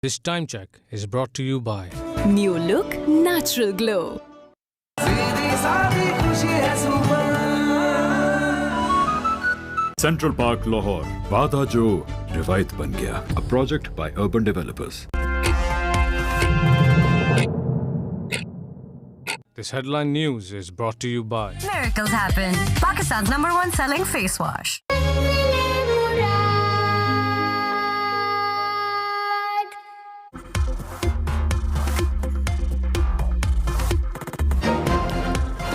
This time check is brought to you by New Look Natural Glow. Central Park, Lahore. वादा जो रिवायत बन गया. A project by Urban Developers. this headline news is brought to you by Miracles happen. Pakistan's #1 selling face wash.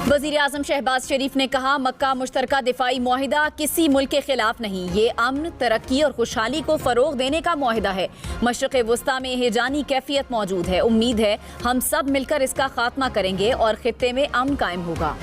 वज़ीर-ए-आज़म शहबाज शरीफ ने कहा, मक्का मुश्तरका दिफाई मुआहिदा किसी मुल्क के खिलाफ नहीं, ये अमन, तरक्की और खुशहाली को फ़रोग़ देने का मुआहिदा है। मशरिक़ वस्ता में हेजानी कैफियत मौजूद है। उम्मीद है हम सब मिलकर इसका खात्मा करेंगे और खित्ते में अमन कायम होगा।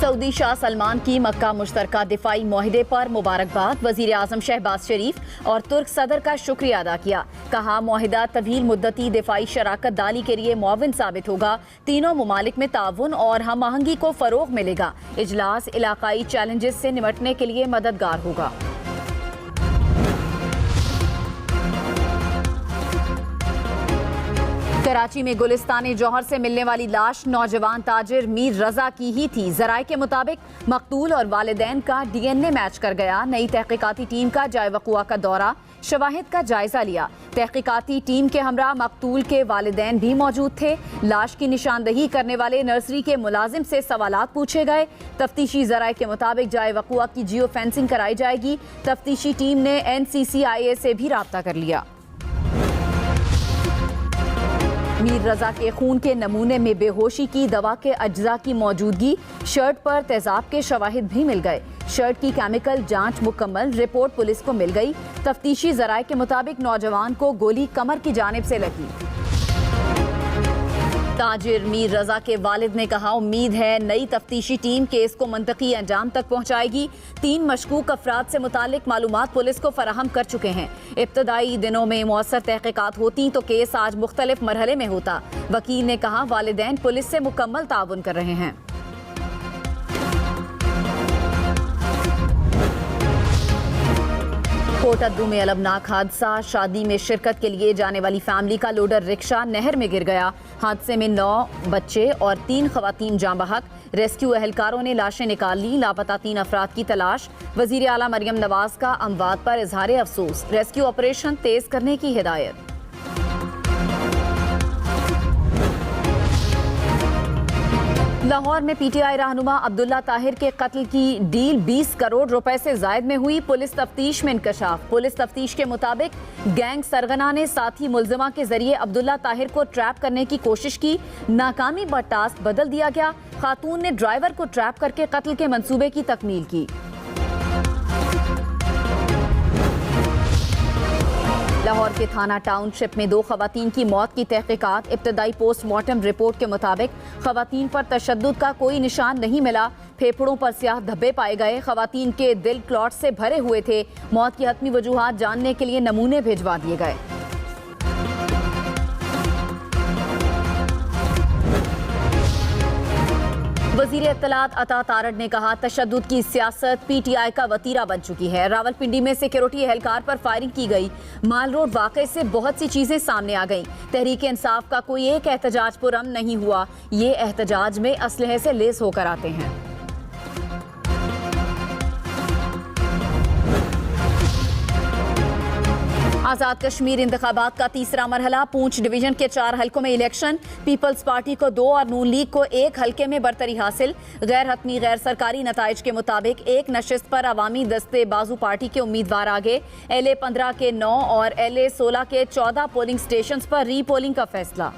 सऊदी शाह सलमान की मक्का मुश्तरका दिफाई मुआहिदे पर मुबारकबाद। वज़ीर आज़म शहबाज शरीफ और तुर्क सदर का शुक्रिया अदा किया। कहा, मुआहिदा तवील मुद्दती दिफाई शराकत दाली के लिए मुआविन साबित होगा। तीनों ममालिक में ताउन और हम आहंगी को फ़रोग़ मिलेगा। इजलास इलाकाई चैलेंजेस से निपटने के लिए मददगार होगा। कराची में गुलिस्तान जौहर से मिलने वाली लाश नौजवान ताजिर मीर रजा की ही थी। ज़राए के मुताबिक मकतूल और वालिदैन का DNA मैच कर गया। नई तहकीकाती टीम का जाए वक़ुआ का दौरा, शवाहिद का जायजा लिया। तहकीकाती टीम के हमरा मकतूल के वालिदैन भी मौजूद थे। लाश की निशानदही करने वाले नर्सरी के मुलाजिम से सवालात पूछे गए। तफ्तीशी ज़राए के मुताबिक जाए वक़ुआ की जियो फेंसिंग कराई जाएगी। तफ्तीशी टीम ने NCCIA से भी राब्ता कर लिया। मीर रजा के खून के नमूने में बेहोशी की दवा के अज्जा की मौजूदगी, शर्ट पर तेजाब के शवाहिद भी मिल गए। शर्ट की केमिकल जांच मुकम्मल, रिपोर्ट पुलिस को मिल गई। तफ्तीशी ज़राए के मुताबिक नौजवान को गोली कमर की जानिब से लगी। ताजिर मीर रजा के वालिद ने कहा, उम्मीद है नई तफ्तीशी टीम केस को मंतकी अंजाम तक पहुंचाएगी। 3 मशकूक अफराद से मुतालिक मालूमात पुलिस को फराहम कर चुके हैं। इब्तदाई दिनों में मौसर तहकीकात होती तो केस आज मुख्तलिफ मरहले में होता। वकील ने कहा, वालिदैन पुलिस से मुकम्मल ताउन कर रहे हैं। कोटद्दू में अलमनाक हादसा, शादी में शिरकत के लिए जाने वाली फैमिली का लोडर रिक्शा नहर में गिर गया। हादसे में 9 बच्चे और 3 खवातीन जाँ बहक। रेस्क्यू एहलकारों ने लाशें निकाल ली। लापता 3 अफराद की तलाश। वजीर आला मरियम नवाज का अमवात पर इजहार अफसोस। रेस्क्यू ऑपरेशन तेज करने की हिदायत। लाहौर में PTI रहनुमा अब्दुल्ला ताहिर के कत्ल की डील 20 करोड़ रुपए से जायद में हुई। पुलिस तफ्तीश में इंकशाफ। पुलिस तफ्तीश के मुताबिक गैंग सरगना ने साथी मुलजिमा के जरिए अब्दुल्ला ताहिर को ट्रैप करने की कोशिश की। नाकामी पर टास्क बदल दिया गया। खातून ने ड्राइवर को ट्रैप करके कत्ल के मंसूबे की तकमील की। लाहौर के थाना टाउनशिप में 2 खवातीन की मौत की तहकीकात। इब्तदाई पोस्टमार्टम रिपोर्ट के मुताबिक खवातीन पर तशद्दुद का कोई निशान नहीं मिला। फेफड़ों पर स्याह धब्बे पाए गए। खवातीन के दिल क्लॉट से भरे हुए थे। मौत की हतमी वजूहात जानने के लिए नमूने भिजवा दिए गए। वज़ीर इत्तलात अता तारड़ ने कहा, तशद्दुद की सियासत PTI का वतीरा बन चुकी है। रावलपिंडी में सिक्योरिटी एहलकार पर फायरिंग की गई। माल रोड वाक़े से बहुत सी चीज़ें सामने आ गईं। तहरीक इंसाफ का कोई एक एहतजाज पुरअमन नहीं हुआ। ये एहतजाज में असलहे से लेस होकर आते हैं। आज़ाद कश्मीर इंतखाबात का तीसरा मरहला। पूंछ डिवीजन के 4 हलकों में इलेक्शन। पीपल्स पार्टी को 2 और नून लीग को 1 हलके में बरतरी हासिल। गैर हतमी गैर सरकारी नताइज के मुताबिक एक नशिस्त पर अवामी दस्ते बाजू पार्टी के उम्मीदवार आगे। LA 15 के 9 और LA 16 के 14 पोलिंग स्टेशन पर री पोलिंग का फैसला।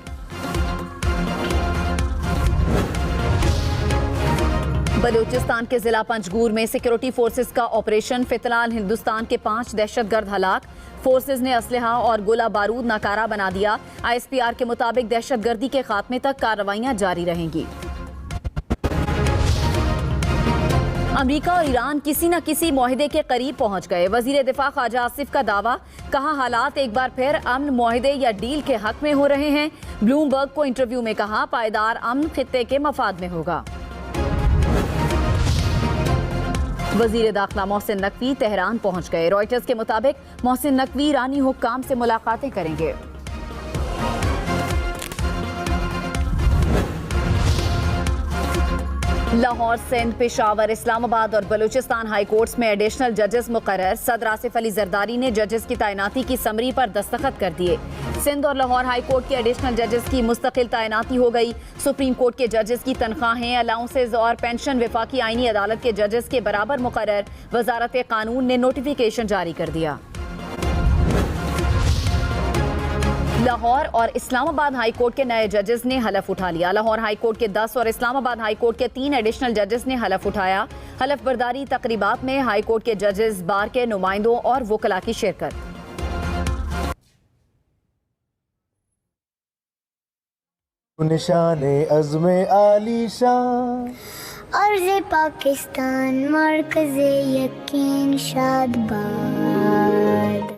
बलूचिस्तान के जिला पंजगूर में सिक्योरिटी फोर्सेस का ऑपरेशन। फिलहाल हिंदुस्तान के 5 दहशतगर्द हलाक। फोर्सेस ने असलहा और गोला बारूद नाकारा बना दिया। ISPR के मुताबिक दहशतगर्दी के खात्मे तक कार्रवाइयां जारी रहेंगी। अमेरिका और ईरान किसी न किसी मुआहदे के करीब पहुंच गए। वजीर दिफा ख्वाजा आसिफ का दावा, कहा हालात एक बार फिर अमन मुआहदे या डील के हक में हो रहे हैं। ब्लूमबर्ग को इंटरव्यू में कहा पायदार अमन खित्ते के मफाद में होगा। वजीर दाखिला मोहसिन नकवी तेहरान पहुंच गए। रॉयटर्स के मुताबिक मोहसिन नकवी ईरानी हुक्काम से मुलाकातें करेंगे। लाहौर, सिंध, पेशावर, इस्लामाबाद और बलूचिस्तान हाई कोर्ट्स में एडिशनल जजेस मुकर्रर। सदर आसिफ अली जरदारी ने जजेस की तैनाती की समरी पर दस्तखत कर दिए। सिंध और लाहौर हाई कोर्ट के एडिशनल जजेस की मुस्तकिल तैनाती हो गई। सुप्रीम कोर्ट के जजेस की तनख्वाहें, अलाउंसेज और पेंशन वफाकी आईनी अदालत के जजेस के बराबर मुकर्रर। वजारत कानून ने नोटिफिकेशन जारी कर दिया। लाहौर और इस्लामाबाद हाई कोर्ट के नए जजेस ने हलफ उठा लिया। लाहौर हाई कोर्ट के 10 और इस्लामाबाद हाई कोर्ट के 3 एडिशनल जजेस ने हलफ उठाया। हलफ बर्दारी तकरीबात में हाई कोर्ट के जजेस, बार के नुमाइंदों और वकला की शिरकत। निशाने अज़्मे आलीशान अर्ज़े पाकिस्तान मरकज़े यकीन शादबाद।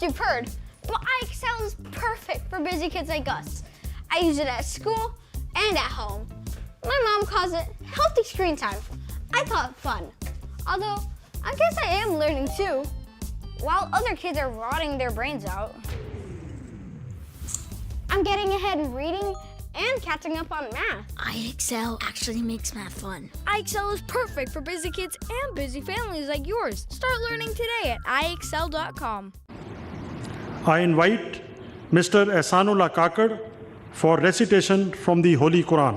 You've heard, but iExcel is perfect for busy kids like us. I use it at school and at home. My mom calls it healthy screen time. I call it fun. Although, I guess I am learning too, while other kids are rotting their brains out. I'm getting ahead in reading and catching up on math. iExcel actually makes math fun. iExcel is perfect for busy kids and busy families like yours. Start learning today at iExcel.com. I invite Mr. Ehsanullah Kakad for recitation from the Holy Quran.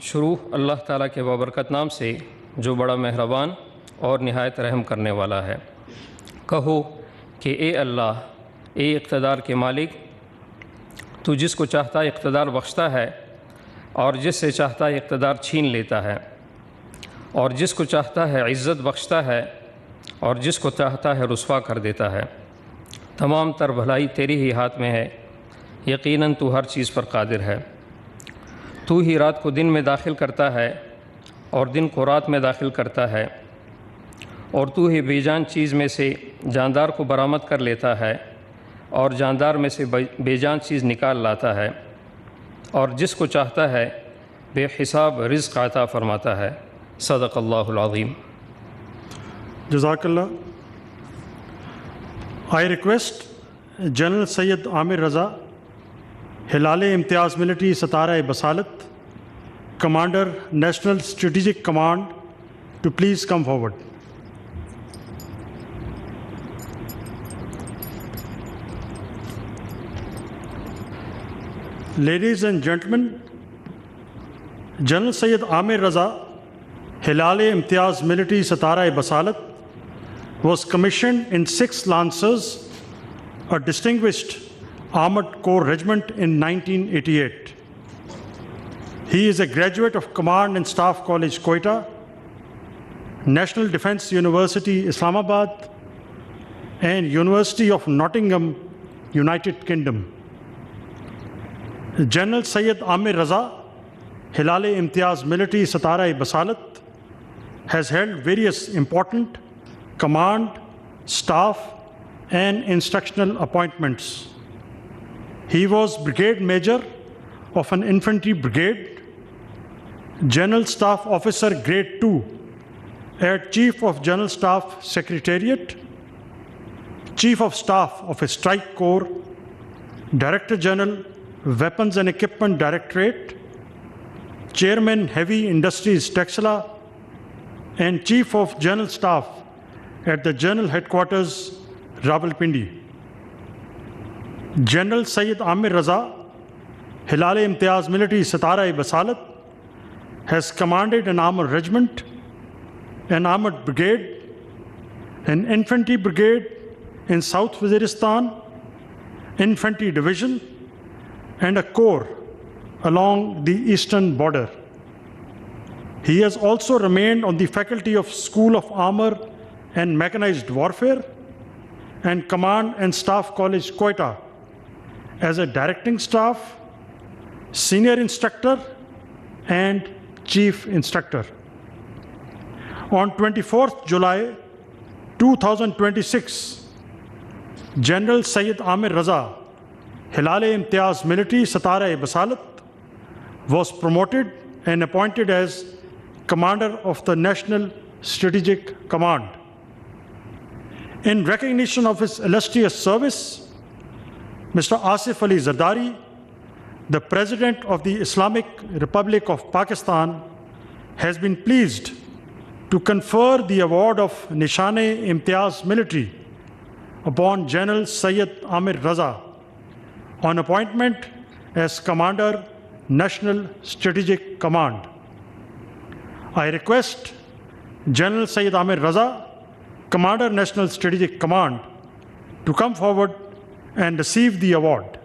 शुरू अल्लाह ताला के बाबरकत नाम से जो बड़ा मेहरबान और निहायत रहम करने वाला है। कहो कि ए अल्लाह, ए इक़्तिदार के मालिक, तू जिसको चाहता है इक़्तिदार बख्शता है और जिससे चाहता है इक़्तिदार छीन लेता है, और जिसको चाहता है इज़्ज़त बख्शता है और जिसको चाहता है रुस्वा कर देता है। तमाम तर भलाई तेरी ही हाथ में है, यकीनन तू हर चीज़ पर कादिर है। तू ही रात को दिन में दाखिल करता है और दिन को रात में दाखिल करता है, और तू ही बेजान चीज़ में से जानदार को बरामद कर लेता है और जानदार में से बेजान चीज़ निकाल लाता है, और जिसको चाहता है बेहिसाब रिज़्क़ अता फ़रमाता है। सदक़ल्लाहुल अज़ीम। Jazakallah. I request General Sayyid Amir Raza Hilal Imtiaz military Sitara Basalat, Commander National Strategic Command, to please come forward. Ladies and gentlemen, General Syed Amir Raza, Hilal Imtiaz Military Satara Basalat, was commissioned in 6 Lancers, a distinguished Armored Corps regiment in 1988. He is a graduate of Command and Staff College, Quetta, National Defence University, Islamabad, and University of Nottingham, United Kingdom. General Syed Amir Raza, Hilal Imtiaz Military Satara Basalat, has held various important command, staff, and instructional appointments. He was Brigade Major of an infantry brigade, General Staff Officer Grade 2 at Chief of General Staff Secretariat, Chief of Staff of a Strike Corps, Director General Weapons and Equipment Directorate, Chairman Heavy Industries Texila, and Chief of General Staff at the General Headquarters, Rawalpindi. General Syed Amir Raza, Hilal Imtiaz Military Satara Basalat, has commanded an armored regiment, an armored brigade, an infantry brigade in South Waziristan, infantry division, and a corps along the eastern border. He has also remained on the faculty of School of Armor and Mechanized Warfare and Command and Staff College, Quetta, as a directing staff, senior instructor, and chief instructor. On 24th July 2026, General Syed Amir Raza, Hilal Imtiaz Military Satara Basalat, was promoted and appointed as Commander of the National Strategic Command. In recognition of his illustrious service, Mr. Asif Ali Zardari, the President of the Islamic Republic of Pakistan, has been pleased to confer the award of Nishan-e-Imtiaz Military upon General Syed Amir Raza on appointment as Commander, National Strategic Command. I request General Syed Amir Raza, Commander, National Strategic Command, to come forward and receive the award.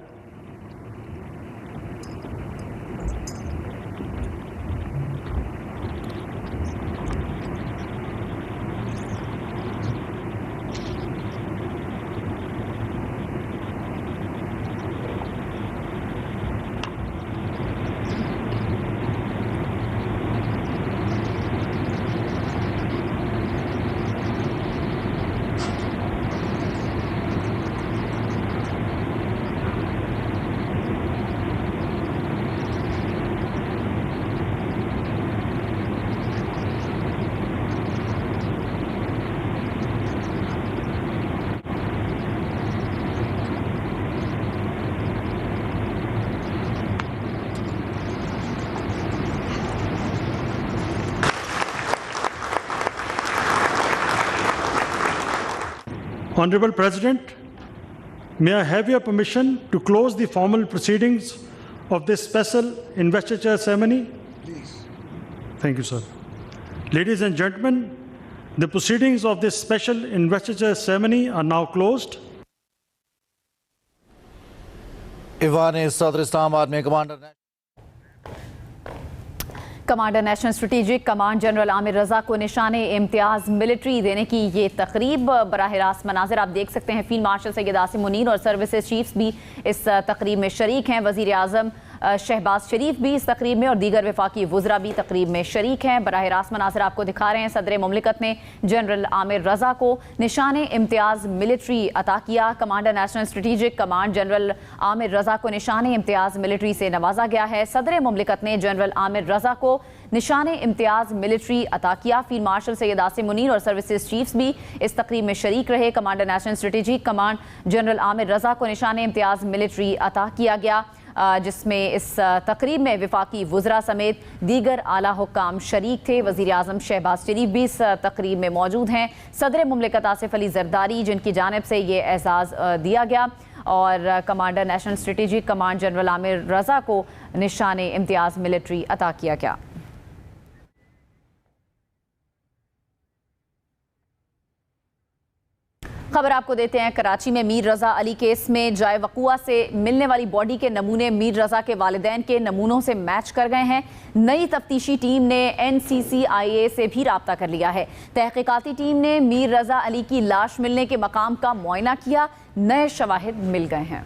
Honorable President, may I have your permission to close the formal proceedings of this special investiture ceremony? Please. Thank you, sir. Ladies and gentlemen, the proceedings of this special investiture ceremony are now closed. Aiwan Sadr Islamabad में commander national strategic command general Amir Raza को निशाने इम्तियाज़ military देने की ये तकरीब बराह रास्त मनाजिर आप देख सकते हैं। फील्ड मार्शल सैयद आसिम मुनीर और सर्विसेज चीफ्स भी इस तकरीब में शरीक हैं। वज़ीर आज़म शहबाज शरीफ भी इस तकरीब में और दीगर वफाकी वज़रा भी तकरीब में शरीक हैं। बराह रास्त मनाजिर आपको दिखा रहे हैं। सदर मुमलिकत ने जनरल आमिर रजा को निशाने इम्तियाज़ मिलिट्री अता किया। Commander national strategic command general Amir Raza को निशाने इम्तियाज़ मिलिट्री से नवाजा गया है। सदर मुमलिकत ने जनरल आमिर रजा को निशाने इम्तियाज़ मिलिट्री अता किया। फील्ड मार्शल सैयद आसिम मुनीर और सर्विसेज चीफ्स भी इस तकरीब में शरीक रहे। Commander national strategic command general Amir Raza को निशाने इम्तियाज़ मिलिट्री अता किया गया। जिसमें इस तकरीब में वफाकी वज़रा समेत दीगर आला हुक्काम शरीक थे। वज़ीर आज़म शहबाज शरीफ भी इस तकरीब में मौजूद हैं। सदर मुमलिकत आसिफ अली जरदारी, जिनकी जानिब से ये एजाज़ दिया गया, और commander national strategic command general Amir Raza को निशान इम्तियाज़ मिलिट्री अता किया गया। खबर आपको देते हैं, कराची में मीर रज़ा अली केस में जाए वक़ुआ से मिलने वाली बॉडी के नमूने मीर रज़ा के वालिदैन के नमूनों से मैच कर गए हैं। नई तफ्तीशी टीम ने NCCIA से भी राब्ता कर लिया है। तहकीकाती टीम ने मीर रज़ा अली की लाश मिलने के मकाम का मुआयना किया, नए शवाहिद मिल गए हैं।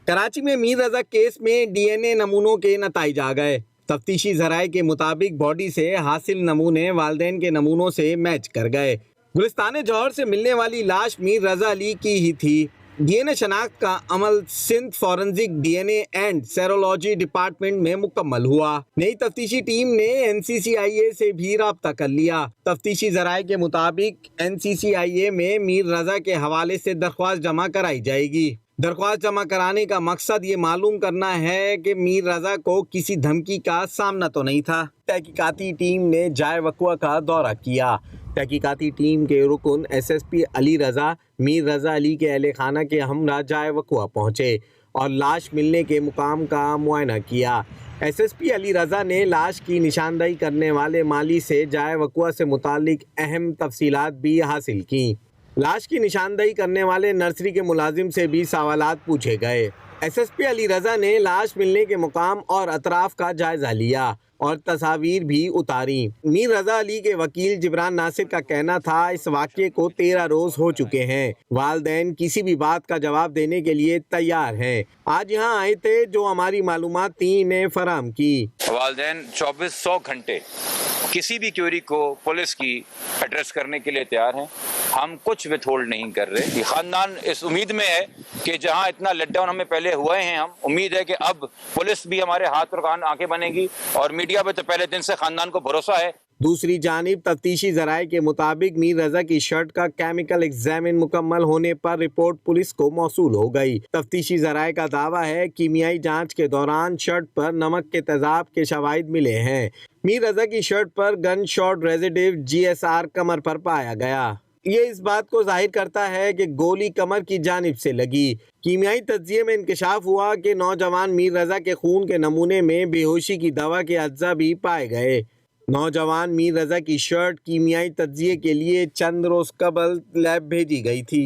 कराची में मीर रज़ा केस में DNA नमूनों के नताइज आ गए। तफ्तीशी ज़राए के मुताबिक बॉडी से हासिल नमूने वालिदैन के नमूनों से मैच कर गए। गुलिस्तान जौहर से मिलने वाली लाश मीर रज़ा अली की ही थी। DNA शनाख्त का अमल Sindh forensic DNA and serology department में मुकम्मल हुआ। नई तफ्तीशी टीम ने NCCIA से भी राब्ता कर लिया। तफ्तीशी ज़राए के मुताबिक NCCIA में मीर रज़ा के हवाले से दरख्वास्त जमा कराई जाएगी। दरख्वास्त जमा कराने का मकसद ये मालूम करना है कि मीर रज़ा को किसी धमकी का सामना तो नहीं था। तहकीकाती टीम ने जाए वक़ुआ का दौरा किया। तहकीकाती टीम के रुकन SSP अली रज़ा मीर रज़ा अली के अहले खाना के हमरा जाए वक़ुआ पहुँचे और लाश मिलने के मुकाम का मुआयना किया। SSP अली रज़ा ने लाश की निशानदही करने वाले माली से जाए वक़ुआ से मुतालिक अहम तफसीलात भी हासिल की। लाश की निशानदही करने वाले नर्सरी के मुलाजिम से भी सवालात पूछे गए। SSP अली रज़ा ने लाश मिलने के मुकाम और अतराफ का जायज़ा लिया और तस्वीर भी उतारी। मीर रज़ा अली के वकील जिब्रान नासिर का कहना था, इस वाक़ये को 13 रोज़ हो चुके हैं। वालिदैन किसी भी बात का जवाब देने के लिए तैयार हैं। आज यहाँ आए थे, जो हमारी मालूमात थी इन्हें फराहम की। वालिदैन 2400 घंटे किसी भी क्वेरी को पुलिस की एड्रेस करने के लिए तैयार हैं। हम कुछ विथहोल्ड नहीं कर रहे। ख़ानदान इस उम्मीद में है कि जहां इतना लेटडाउन हमें पहले हुए हैं, हम उम्मीद है कि अब पुलिस भी हमारे हाथ और कान आंखें बनेगी और मीडिया पे तो पहले दिन से ख़ानदान को भरोसा है। दूसरी जानिब तफ्तीशी ज़राए के मुताबिक मीर रज़ा की शर्ट का केमिकल एग्जामिन मुकम्मल होने पर रिपोर्ट पुलिस को मौसूल हो गई। तफ्तीशी ज़राए का दावा है कीमियाई जांच के दौरान शर्ट पर नमक के तेजाब के शवाहिद मिले हैं। मीर रज़ा की शर्ट पर गन शॉट रेजिडिव GSR कमर पर पाया गया। ये इस बात को जाहिर करता है कि गोली कमर की जानिब से लगी। कीमियाई तज्जिये में इंकशाफ हुआ कि नौजवान मीर रज़ा के खून के नमूने में बेहोशी की दवा के अज्जा भी पाए गए। नौजवान मीर रज़ा की शर्ट कीमियाई तज्जिये के लिए चंद रोज कबल लैब भेजी गई थी।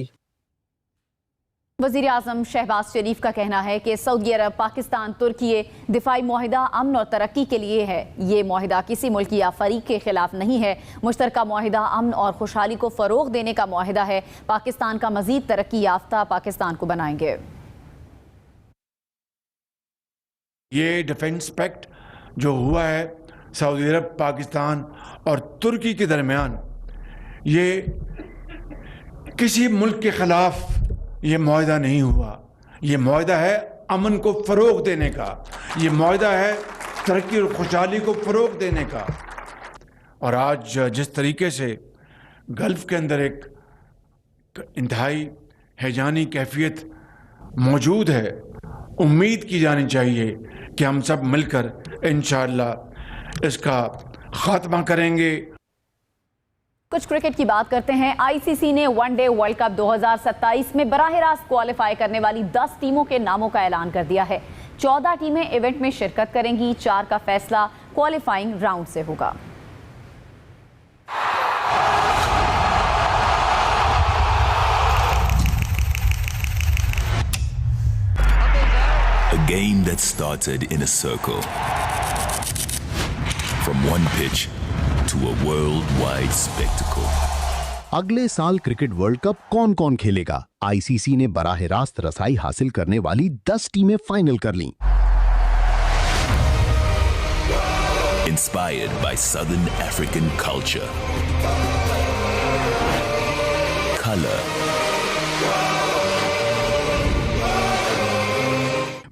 वज़ीर आज़म शहबाज शरीफ का कहना है कि सऊदी अरब, पाकिस्तान, तुर्की दिफाई मुआहिदा अमन और तरक्की के लिए है। ये मुआहिदा किसी मुल्क या फरीक के खिलाफ नहीं है। मुश्तरका मुआहिदा अमन और खुशहाली को फ़रोग देने का मुआहिदा है। पाकिस्तान का मज़ीद तरक्की याफ्ता पाकिस्तान को बनाएंगे। ये डिफेंस पैक्ट जो हुआ है सऊदी अरब, पाकिस्तान और तुर्की के दरमियान, ये किसी मुल्क के खिलाफ ये मुआहिदा नहीं हुआ। ये मुआहिदा है अमन को फ़रोग देने का, ये मुआहिदा है तरक्की और खुशहाली को फ़रोग देने का। और आज जिस तरीके से गल्फ़ के अंदर एक इंतहाई हैजानी कैफियत मौजूद है, उम्मीद की जानी चाहिए कि हम सब मिलकर इंशाअल्लाह इसका खात्मा करेंगे। कुछ क्रिकेट की बात करते हैं। ICC ने वनडे वर्ल्ड कप 2027 में बराह रास्त क्वालिफाई करने वाली 10 टीमों के नामों का ऐलान कर दिया है। 14 टीमें इवेंट में शिरकत करेंगी। 4 का फैसला क्वालिफाइंग राउंड से होगा। A game that started in a circle. From one pitch to a worldwide spectacle. अगले साल क्रिकेट वर्ल्ड कप कौन कौन खेलेगा? ICC ने बराह रास्त रसाई हासिल करने वाली 10 टीमें फाइनल कर लीं। Inspired by Southern African culture, color,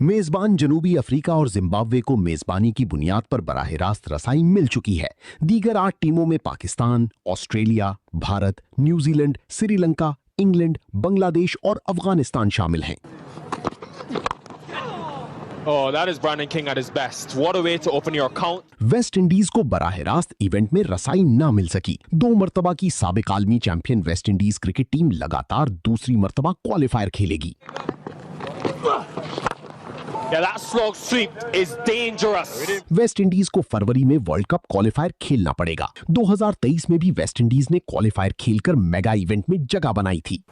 मेजबान जनूबी अफ्रीका और जिम्बाब्वे को मेजबानी की बुनियाद पर बराह रास्त रसाई मिल चुकी है। दीगर 8 टीमों में Pakistan, Australia, Bharat, New Zealand, Sri Lanka, England, Bangladesh और अफगानिस्तान शामिल हैं। Oh, that is Brandon King at his best. What a way to open your account. West Indies को बराह रास्त इवेंट में रसाई ना मिल सकी। 2 मरतबा की साबिक आलमी champion West Indies cricket team लगातार दूसरी मरतबा क्वालिफायर खेलेगी। Yeah, that slog sweep is dangerous. West Indies को फरवरी में वर्ल्ड कप क्वालिफायर खेलना पड़ेगा। 2023 में भी वेस्ट इंडीज ने क्वालिफायर खेलकर मेगा इवेंट में जगह बनाई थी।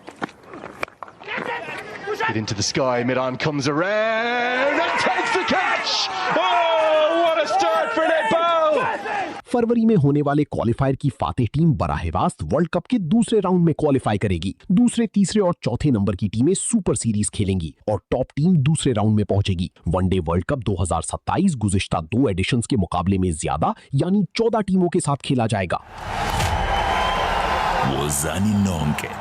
Get into the sky, mid-arm comes around and takes the catch! Oh, what a start for Nepal! फरवरी में होने वाले क्वालिफायर की फातेह टीम बराह रास्त वर्ल्ड कप के दूसरे राउंड में क्वालिफाई करेगी। दूसरे, तीसरे और चौथे नंबर की टीमें सुपर सीरीज खेलेंगी और टॉप टीम दूसरे राउंड में पहुंचेगी। वनडे वर्ल्ड कप 2027 गुज़िश्ता 2 एडिशंस के मुकाबले में ज्यादा यानी 14 टीमों के साथ खेला जाएगा। Wozani Nonke,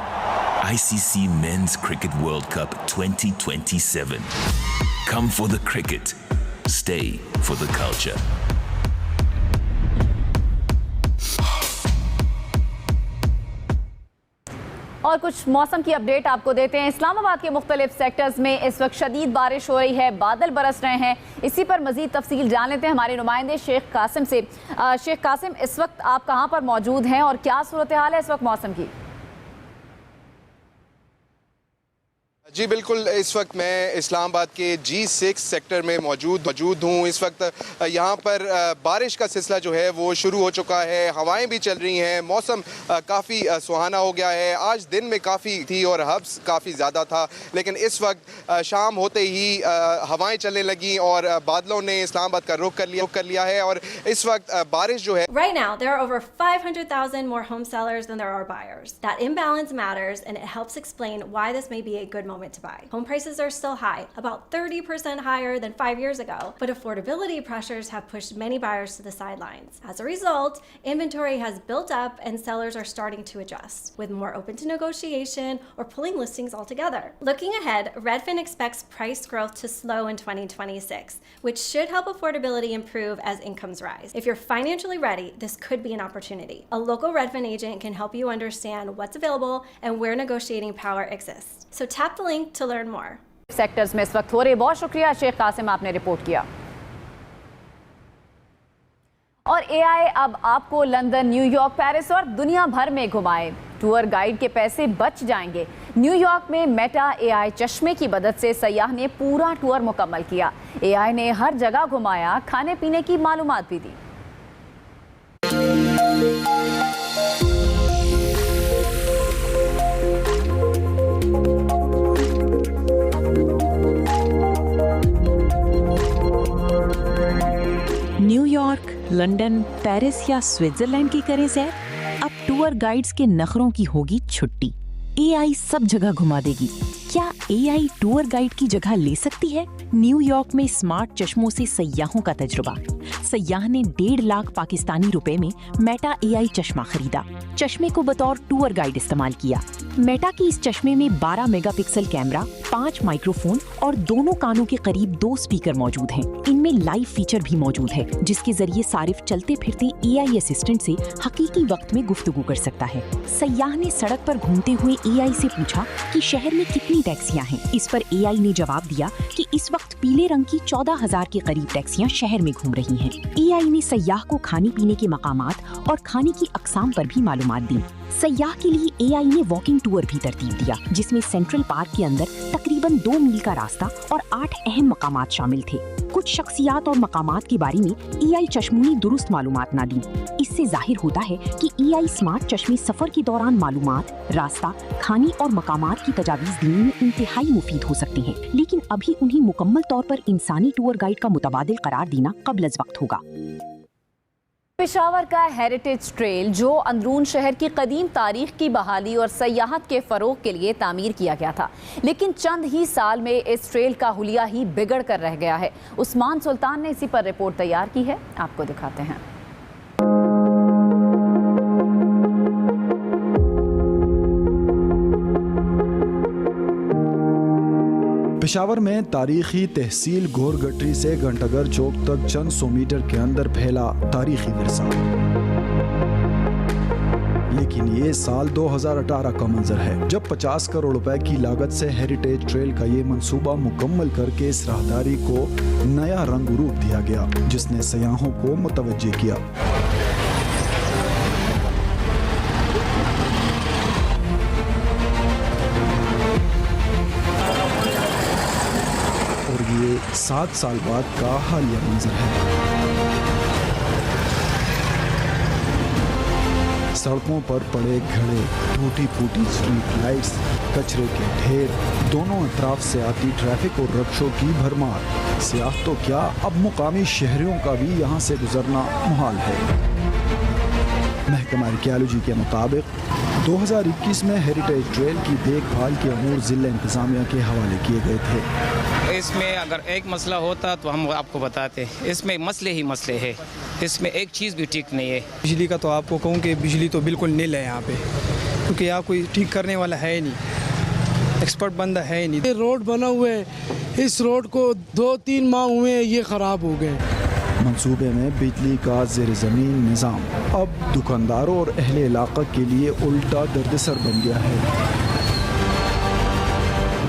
ICC Men's Cricket World Cup 2027. Come for the cricket, stay for the culture. और कुछ मौसम की अपडेट आपको देते हैं। इस्लामाबाद के मुख्तलिफ सेक्टर्स में इस वक्त शदीद बारिश हो रही है, बादल बरस रहे हैं। इसी पर मजीद तफसील जान लेते हैं हमारे नुमाइंदे शेख कासिम से। शेख कासिम, इस वक्त आप कहां पर मौजूद हैं और क्या सूरत हाल है इस वक्त मौसम की? जी बिल्कुल, इस वक्त मैं इस्लामाबाद के G6 सेक्टर में मौजूद हूँ। इस वक्त यहाँ पर बारिश का सिलसिला जो है वो शुरू हो चुका है, हवाएं भी चल रही हैं, मौसम काफ़ी सुहाना हो गया है। आज दिन में काफ़ी थी और हब्स काफ़ी ज़्यादा था, लेकिन इस वक्त शाम होते ही हवाएं चलने लगी और बादलों ने इस्लामाबाद का रुख कर लिया है और इस वक्त बारिश जो है। Right now there are over 500,000 more home sellers than there are buyers. That imbalance matters and it helps explain why this may be a good moment to buy. Home prices are still high, about 30% higher than 5 years ago, but affordability pressures have pushed many buyers to the sidelines. As a result, inventory has built up and sellers are starting to adjust, with more open to negotiation or pulling listings altogether. Looking ahead, Redfin expects price growth to slow in 2026, which should help affordability improve as incomes rise. If you're financially ready, this could be an opportunity. A local Redfin agent can help you understand what's available and where negotiating power exists. So tap the link to learn more. Sectors में इस वक्त हो रहे। बहुत शुक्रिया शेख कासिम, आपने report किया। और AI अब आपको लंदन, न्यूयॉर्क, पेरिस और दुनिया भर में घुमाए। टूर गाइड के पैसे बच जाएंगे। न्यूयॉर्क में मेटा AI चश्मे की मदद से सयाह ने पूरा टूर मुकम्मल किया। AI ने हर जगह घुमाया, खाने पीने की मालूमात भी दी। न्यूयॉर्क, लंदन, पेरिस या स्विट्जरलैंड की करें सैर, अब टूर गाइड्स के नखरों की होगी छुट्टी। AI सब जगह घुमा देगी। क्या AI टूर गाइड की जगह ले सकती है? न्यूयॉर्क में स्मार्ट चश्मों से सयाहों का तजुर्बा। सयाह ने 1.5 लाख पाकिस्तानी रुपए में मेटा AI चश्मा खरीदा। चश्मे को बतौर टूर गाइड इस्तेमाल किया। मेटा की इस चश्मे में 12 मेगापिक्सल कैमरा, 5 माइक्रोफोन और दोनों कानों के करीब 2 स्पीकर मौजूद हैं। इनमें लाइव फीचर भी मौजूद है, जिसके जरिए सारिफ चलते फिरते AI असिस्टेंट से हकीकी वक्त में गुफ्तगू कर सकता है। सयाह ने सड़क पर घूमते हुए AI से पूछा कि शहर में कितनी टैक्सियां हैं। इस पर AI ने जवाब दिया कि इस वक्त पीले रंग की 14,000 के करीब टैक्सियां शहर में घूम रही हैं। AI ने सयाह को खाने पीने के मकामात और खाने की अकसाम पर भी मालूमात दी। सयाह के लिए AI ने वॉकिंग टूर भी तरतीब दिया, जिसमें सेंट्रल पार्क के अंदर तकरीबन 2 मील का रास्ता और 8 अहम मकामात शामिल थे। कुछ शख्सियात और मकामात के बारे में AI चश्मों ने दुरुस्त मालूमात ना दी। इससे जाहिर होता है कि AI स्मार्ट चश्मे सफर के दौरान मालूमात, रास्ता, खाने और मकामात की तजावीज़ देने में इंतहाई मुफीद हो सकते हैं, लेकिन अभी उन्हें मुकम्मल तौर पर इंसानी टूर गाइड का मुतबादिल करार देना क़ब्ल अज़ वक्त होगा। पेशावर का हेरिटेज ट्रेल, जो अंदरून शहर की कदीम तारीख की बहाली और सयाहत के फ़रोग के लिए तामीर किया गया था, लेकिन चंद ही साल में इस ट्रेल का हुलिया ही बिगड़ कर रह गया है। उस्मान सुल्तान ने इसी पर रिपोर्ट तैयार की है, आपको दिखाते हैं। पेशावर में तारीखी तहसील घोर गटरी से घंटाघर चौक तक चंद 100 मीटर के अंदर फैला तारीखी विरसा। लेकिन ये साल 2018 का मंजर है, जब 50 करोड़ रुपए की लागत से हेरिटेज ट्रेल का ये मंसूबा मुकम्मल करके इस राहदारी को नया रंग रूप दिया गया, जिसने सयाहों को मुतवज्जे किया। और ये 7 साल बाद का हालिया मंजर है। सड़कों पर पड़े घड़े, टूटी फूटी स्ट्रीट लाइट्स, कचरे के ढेर, दोनों अतराफ से आती ट्रैफिक और रक्षों की भरमार। सियाह तो क्या, अब मुकामी शहरियों का भी यहाँ से गुजरना मुहाल है। महकमा आर्कियोलॉजी के मुताबिक 2021 में हेरिटेज ट्रेल की देखभाल के अमूर जिला इंतजामिया के हवाले किए गए थे। इसमें अगर एक मसला होता तो हम आपको बताते, इसमें मसले ही मसले हैं, इसमें एक चीज़ भी ठीक नहीं है। बिजली का तो आपको कहूँ कि बिजली तो बिल्कुल नील है यहाँ पे, क्योंकि यहाँ कोई ठीक करने वाला है नहीं, एक्सपर्ट बंदा है नहीं। रोड बना हुआ है, इस रोड को 2-3 माह हुए हैं ये ख़राब हो गए। मंसूबे में बिजली का ज़ेर ज़मीन निज़ाम अब दुकानदारों और अहले इलाका के लिए उल्टा दर्दसर बन गया है।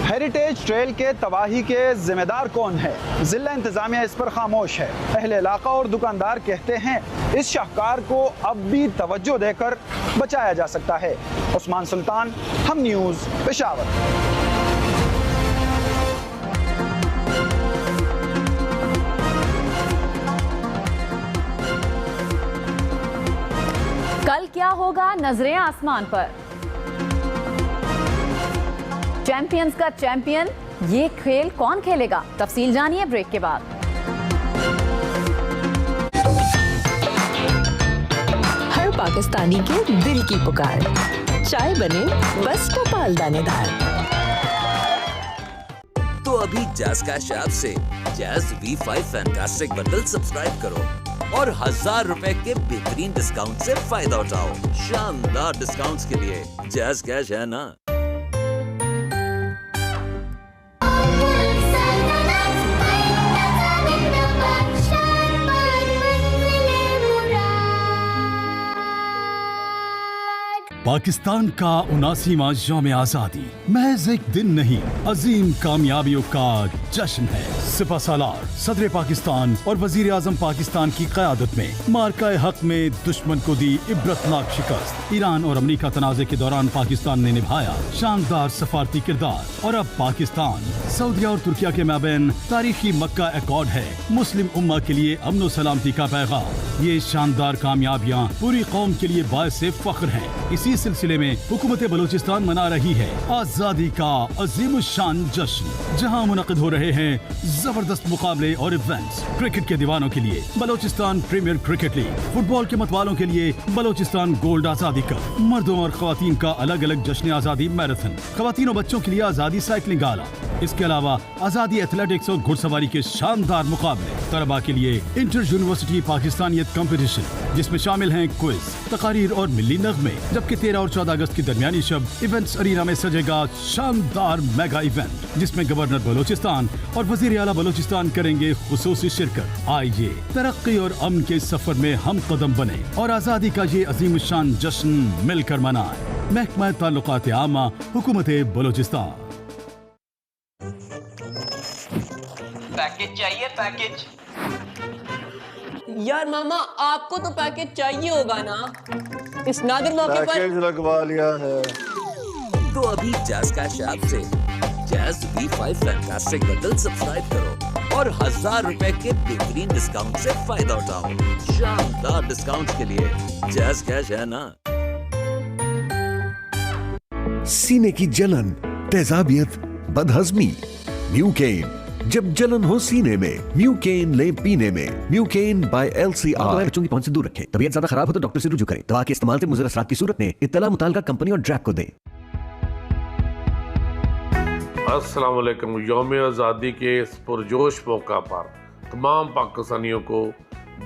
हेरिटेज ट्रेल के तबाही के जिम्मेदार कौन है? जिला इंतजामिया इस पर खामोश है। अहले इलाका और दुकानदार कहते हैं इस शाहकार को अब भी तवज्जो देकर बचाया जा सकता है। उस्मान सुल्तान, हम न्यूज़, पेशावर। कल क्या होगा, नजरें आसमान पर। चैंपियंस का चैंपियन, ये खेल कौन खेलेगा? तफसील जानिए ब्रेक के बाद। हर पाकिस्तानी के दिल की पुकार, चाय बने बस टपाल दानेदार। तो अभी जैज़ कैश ऐप से Jazz V5 fantastic bundle subscribe करो और 1000 रुपए के बेहतरीन डिस्काउंट से फायदा उठाओ। शानदार डिस्काउंट्स के लिए जैज़ कैश है ना। पाकिस्तान का 79वां यौम आज़ादी महज एक दिन नहीं, अजीम कामयाबियों का जश्न है। सिपह सालार सदर पाकिस्तान और वजीर आजम पाकिस्तान की क़यादत में मार्का हक में दुश्मन को दी इबरतनाक शिकस्त। ईरान और अमरीका तनाज़े के दौरान पाकिस्तान ने निभाया शानदार सफारती किरदार और अब पाकिस्तान सऊदीया और तुर्किया के माबैन तारीखी मक्का एकॉर्ड है। मुस्लिम उम्मा के लिए अमन और सलामती का पैगाम। ये शानदार कामयाबियाँ पूरी कौम के लिए बायस फख्र है। इसी सिलसिले में हुकूमत बलूचिस्तान मना रही है आजादी का अजीम शान जश्न, जहां मुनक़िद हो रहे हैं जबरदस्त मुकाबले और इवेंट्स। क्रिकेट के दीवानों के लिए Balochistan premier cricket league, football के मतवालों के लिए बलूचिस्तान गोल्ड आजादी कप, मर्दों और खवातीन का अलग अलग जश्न आजादी मैराथन, खवातीन और बच्चों के लिए आजादी साइकिलिंग गाला। इसके अलावा आजादी एथलेटिक्स और घुड़सवारी के शानदार मुकाबले। तलबा के लिए इंटर यूनिवर्सिटी पाकिस्तानियत कंपटीशन, जिसमें शामिल हैं क्विज, तकारीर और मिली नगमे। जबकि 13 और 14 अगस्त की दरमियानी शब इवेंट्स अरीना में सजेगा शानदार मेगा इवेंट, जिसमें गवर्नर बलूचिस्तान और वजीर आला बलूचिस्तान करेंगे खुसूसी शिरकत। आइए तरक्की और अमन के सफर में हम कदम बने और आजादी का ये अजीम शान जश्न मिलकर मनाएं। महकमा ताल्लुकात आमा, हुकूमत बलूचिस्तान। पैकेज चाहिए पैकेज। यार मामा आपको तो पैकेज चाहिए होगा ना, इस नादिर मौके पर पैकेज लगवा लिया है। तो अभी जैज़ कैश ऐप से Jazz V5 fantastic bundle subscribe करो और 1000 रुपए के बेहतरीन डिस्काउंट से फायदा उठाओ। शानदार डिस्काउंट के लिए जैज़ कैश है ना। सीने की जलन, तेजाबियत, बदहजमी, म्यूकेन। जब जलन हो सीने में, म्यूकेन ले पीने में। म्यूकेन बाय LCR। बच्चों की पहुंच से दूर रखें। तबीयत ज्यादा खराब हो तो डॉक्टर से रुजू करें। दवा के इस्तेमाल से मुज़र असरात की सूरत में इत्तला मुताल्लिका कंपनी और ड्रैग को दें। अस्सलाम वालेकुम। यौम आज़ादी के इस पुरजोश मौका पर तमाम पाकिस्तानियों को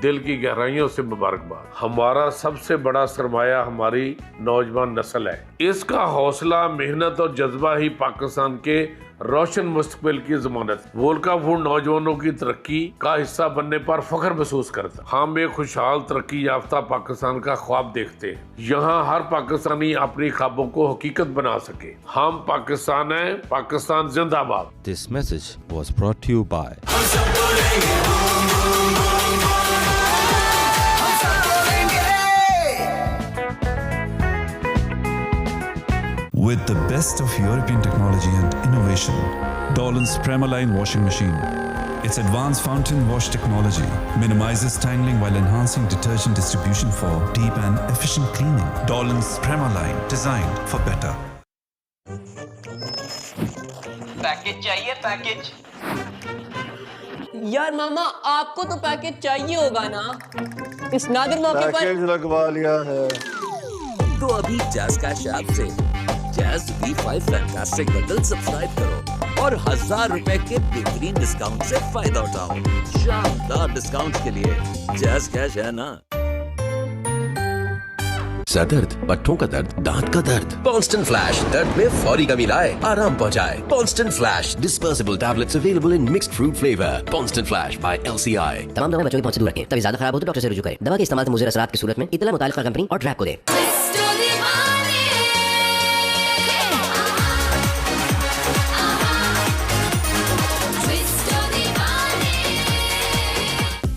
दिल की गहराइयों से मुबारकबाद। हमारा सबसे बड़ा सरमाया हमारी नौजवान नस्ल है। इसका हौसला, मेहनत और जज्बा ही पाकिस्तान के रोशन मुस्तकबिल की जमानत। वोल्काफूड नौजवानों की तरक्की का हिस्सा बनने पर फख्र महसूस करता। हम एक खुशहाल तरक्की याफ्ता पाकिस्तान का ख्वाब देखते हैं, यहाँ हर पाकिस्तानी अपनी ख्वाबों को हकीकत बना सके। हम पाकिस्तान है, पाकिस्तान जिंदाबाद। This message was brought to you by with the best of European technology and innovation, Dolan's Premaline washing machine. Its advanced fountain wash technology minimizes tangling while enhancing detergent distribution for deep and efficient cleaning. Dolan's Premaline, designed for better. Package चाहिए package. यार मामा आपको तो package चाहिए होगा ना, इस नादिर मौके पर पैकेज लगवा लिया है। तो अभी जैज़ कैश ऐप से Jazz V5 fantastic bundle subscribe करो और 1000 रुपए के बेहतरीन डिस्काउंट से फायदा उठाओ। शानदार डिस्काउंट के लिए जैज़ कैश है ना। सर दर्द, पट्टों का दर्द, दांत का दर्द, Ponston Flash दर्द में फौरी कमी लाए, आराम पहुंचाए। Ponston Flash dispersible tablets available in mixed fruit flavor. Ponston Flash by LCI। तमाम दवाएं बच्चों की पहुंच से दूर रखें, तभी ज्यादा खराब हो तो डॉक्टर से रुजू करें। दवा के इस्तेमाल से मुज़र असरात की सूरत में इत्तला मुताल्लिक़ा कंपनी और ट्रैक को दें।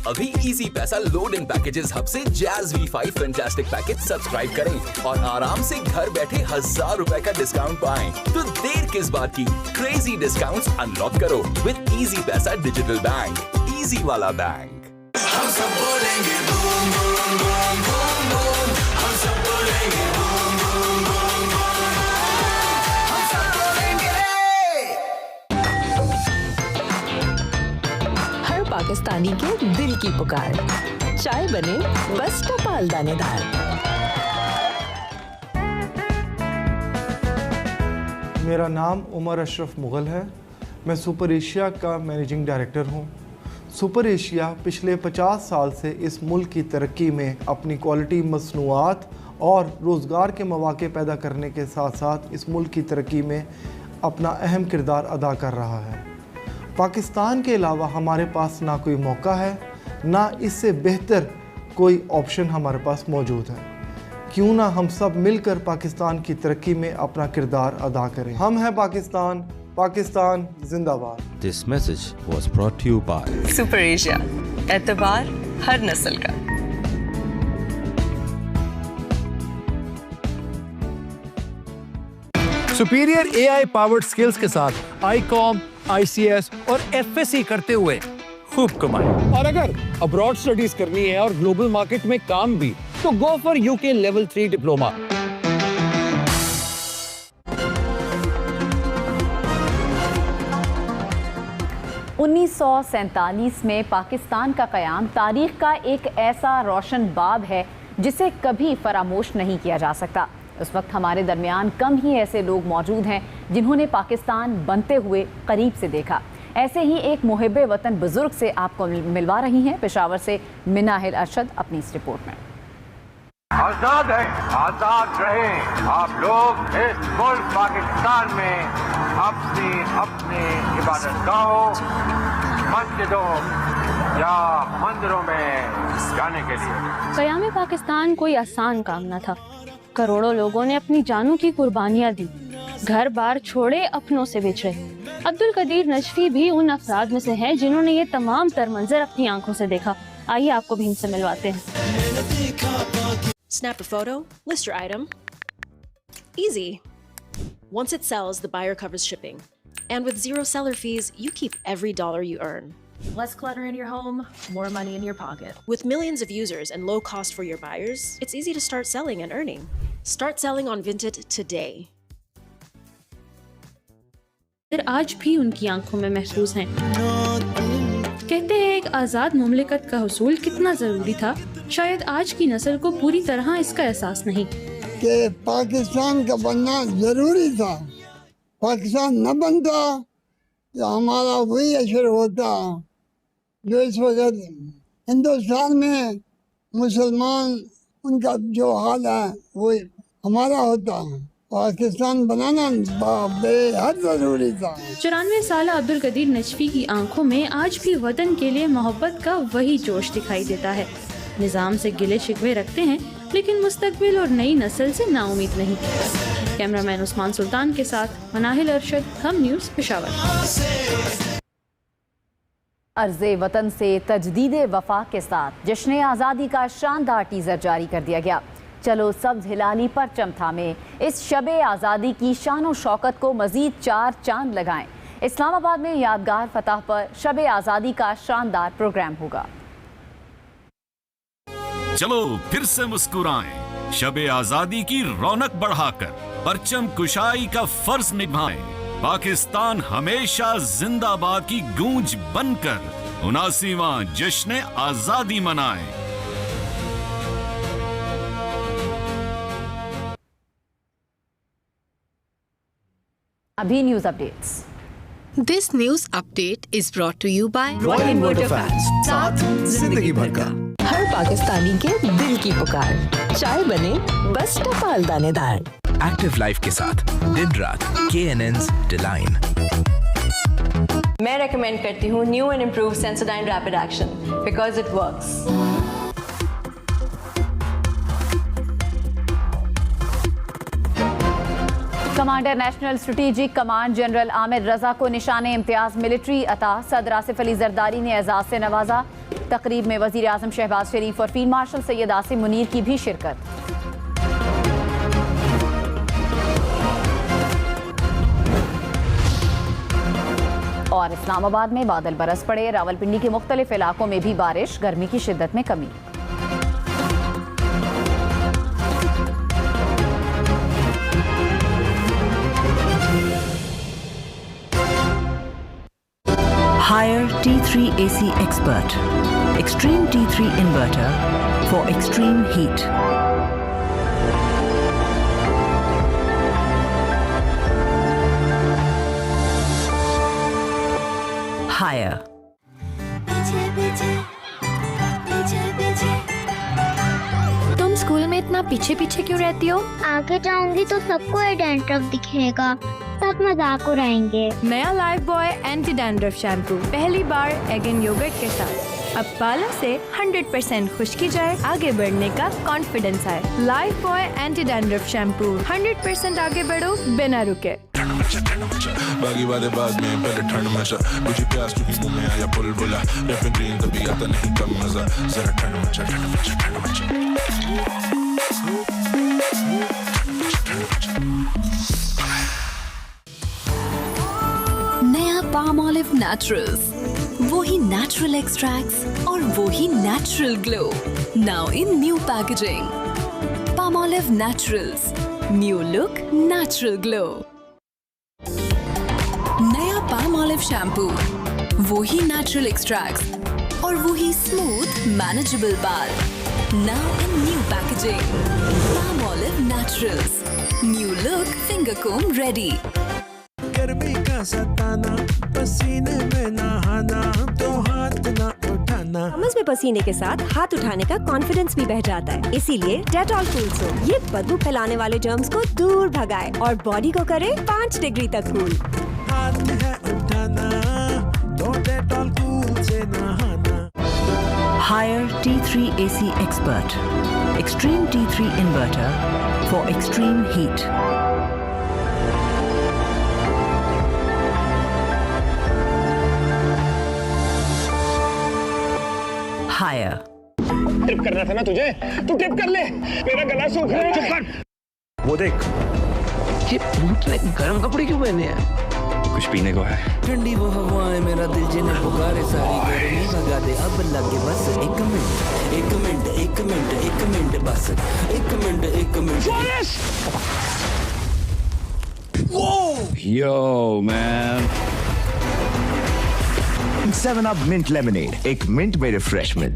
अभी इजी पैसा लोड इन पैकेजेस हब से Jazz V5 fantastic package subscribe करें और आराम से घर बैठे 1000 रुपए का डिस्काउंट पाएं। तो देर किस बात की, क्रेजी डिस्काउंट्स अनलॉक करो विद इजी पैसा डिजिटल बैंक, इजी वाला बैंक। हम सब बोलेंगे boom boom boom boom boom, हम सब बोलेंगे बूम बूम बूम बूम, हम सब बोलेंगे। हर पाकिस्तानी के दिल की पुकार, चाय बने बस टपाल दानेदार। मेरा नाम उमर अशरफ मुग़ल है। मैं सुपर एशिया का मैनेजिंग डायरेक्टर हूँ। सुपर एशिया पिछले 50 साल से इस मुल्क की तरक्की में अपनी क्वालिटी मसनूआत और रोज़गार के मौक़े पैदा करने के साथ साथ इस मुल्क की तरक्की में अपना अहम किरदार अदा कर रहा है। पाकिस्तान के अलावा हमारे पास ना कोई मौका है, ना इससे बेहतर कोई ऑप्शन हमारे पास मौजूद है। क्यों ना हम सब मिलकर पाकिस्तान की तरक्की में अपना किरदार अदा करें। हम हैं पाकिस्तान, पाकिस्तान जिंदाबाद। This message was brought to you by super Asia, एतबार हर नस्ल का। सुपीरियर AI पावर्ड स्किल्स के साथ ICOM, ICS और FSC करते हुए खूब कमाएं। और अगर अब्रॉड स्टडीज करनी है और ग्लोबल मार्केट में काम भी, तो go for UK level 3 diploma. $1947 में पाकिस्तान का क़याम तारीख का एक ऐसा रोशन बाब है जिसे कभी फरामोश नहीं किया जा सकता। उस वक्त हमारे दरमियान कम ही ऐसे लोग मौजूद हैं जिन्होंने पाकिस्तान बनते हुए करीब से देखा। ऐसे ही एक मुहिब्बे वतन बुजुर्ग से आपको मिलवा रही हैं पेशावर से मिनाहिल अरशद अपनी इस रिपोर्ट में। आजाद है, आजाद रहे आप लोग इस मुल्क पाकिस्तान में अपनी इबादत गाहों, मस्जिदों या मंदिरों में जाने के लिए। क़याम पाकिस्तान कोई आसान काम न था। करोड़ों लोगों ने अपनी जानों की कुर्बानियां दी, घर बार छोड़े, अपनों से बिछड़े। अब्दुल कदीर नजफी भी उन अफराद में से हैं जिन्होंने ये तमाम तर मंजर अपनी आंखों से देखा। आइए आपको भी इनसे मिलवाते हैं। Snap a photo, list your item. Easy. Once it sells, the buyer covers shipping. And with zero seller fees, you keep every dollar you earn. Less clutter in your home, more money in your pocket. With millions of users and low cost for your buyers, it's easy to start selling and earning. Start selling on Vinted today. फिर आज भी उनकी आंखों में महफूज हैं। कहते हैं एक आज़ाद मुमलिकत का हुसूल कितना ज़रूरी था, शायद आज की नस्ल को पूरी तरह इसका एहसास नहीं कि पाकिस्तान का बनना ज़रूरी था। पाकिस्तान न बनता तो हमारा वही असर होता जो इस वक्त हिंदुस्तान में मुसलमान उनका जो हाल है वो हमारा होता पाकिस्तान बनाना बेहद जरूरी था। 94 साल अब्दुल कदीर नजफी की आंखों में आज भी वतन के लिए मोहब्बत का वही जोश दिखाई देता है। निजाम से गिले शिकवे रखते हैं लेकिन मुस्तकबिल और नई नस्ल से नाउमीद नहीं। कैमरामैन उस्मान सुल्तान के साथ मनाहिल अरशद, हम न्यूज़ पेशावर। अर्ज़े वतन से तजदीदे वफा के साथ जश्न आज़ादी का शानदार टीजर जारी कर दिया गया। चलो सब्ज हिलाली परचम थामे, इस शबे आज़ादी की शान और शौकत को मजीद 4 चांद लगाएं। इस्लामाबाद में यादगार फतह पर शबे आज़ादी का शानदार प्रोग्राम होगा। चलो फिर से मुस्कुराएं, शबे आज़ादी की रौनक बढ़ाकर परचम कुशाई का फर्ज निभाएं। पाकिस्तान हमेशा जिंदाबाद की गूंज बनकर 79वां जश्न आज़ादी मनाएं। अभी news updates. This news update is brought to you by royal inverter fans, साथ जिंदगी भर का। हर पाकिस्तानी के दिल की पुकार, चाय बने बस टपाल दानेदार। एक्टिव लाइफ के साथ दिन रात KNN's डिलाइन। मैं रेकमेंड करती हूँ new and improve Sensodyne rapid action because it works. Commander national strategic command general Amir Raza को निशाने इम्तियाज मिलिट्री अता, सदर आसिफ अली जरदारी ने एजाज से नवाजा। तकरीब में वजीर आजम शहबाज शरीफ और फील्ड मार्शल सैयद आसिम मुनीर की भी शिरकत। और इस्लामाबाद में बादल बरस पड़े, रावलपिंडी के मुख्तलिफ इलाकों में भी बारिश, गर्मी की शिद्दत में कमी। Hire T3 AC Expert, Extreme T3 Inverter for extreme heat. Hire. तुम स्कूल में इतना पीछे पीछे क्यों रहती हो? आगे जाऊंगी तो सबको ये डैंड्रफ दिखेगा, सब मजाक उड़ाएंगे। नया life boy anti dandruff shampoo पहली बार एग एंड योगर्ट के साथ। अब बालों से 100% खुश्की जाए, आगे बढ़ने का कॉन्फिडेंस आए। Life boy anti dandruff shampoo, 100% आगे बढ़ो बिना रुके। बागी वाले बाद में पहले ठंड मचा, मुझे प्यास चुकी मुंह में आया बुलबुला, रैपिंग ग्रीन तभी आता नहीं कम मजा, जरा ठंड मचा ठंड मचा ठंड मचा। नया पाम ऑलिव नेचुरल्स, वो ही नेचुरल एक्सट्रैक्ट्स और वो ही natural glow, now in new packaging. Palmolive naturals, new look natural glow. नया पाम ऑलिव शैम्पू, वो ही नेचुरल एक्सट्रैक्ट्स और वो ही स्मूथ मैनेजेबल बाल, now in new packaging. Palmolive naturals, new look finger comb ready. गर्मी का सताना, पसीने में नहाना, तो हाथ ना उठाना। कमज में पसीने के साथ हाथ उठाने का कॉन्फिडेंस भी बह जाता है, इसीलिए डेटॉल कूल सोप ये बदबू फैलाने वाले जर्म्स को दूर भगाए और बॉडी को करे 5 डिग्री तक कूल। हाथ है उठाना, तो डेटॉल कूल से नहाना। Hire T3 AC Expert, Extreme T3 Inverter for extreme heat. Hire. Tip करना था ना तुझे, तू टिप कर ले, मेरा गला सूख रहा है। चुप कर। वो देख, ये बूट में गर्म कपड़े क्यों पहने हैं? कुछ पीने को है। ठंडी वो हवाएं मेरा दिल जिन्हें पुकारे, सारी गर्मी भगा दे अब लगे बस 1 मिनट 1 मिनट 1 मिनट 1 मिनट बस 1 minute 1 minute. Yo, man. 7 Up Mint Lemonade, एक मिंट में रिफ्रेशमेंट।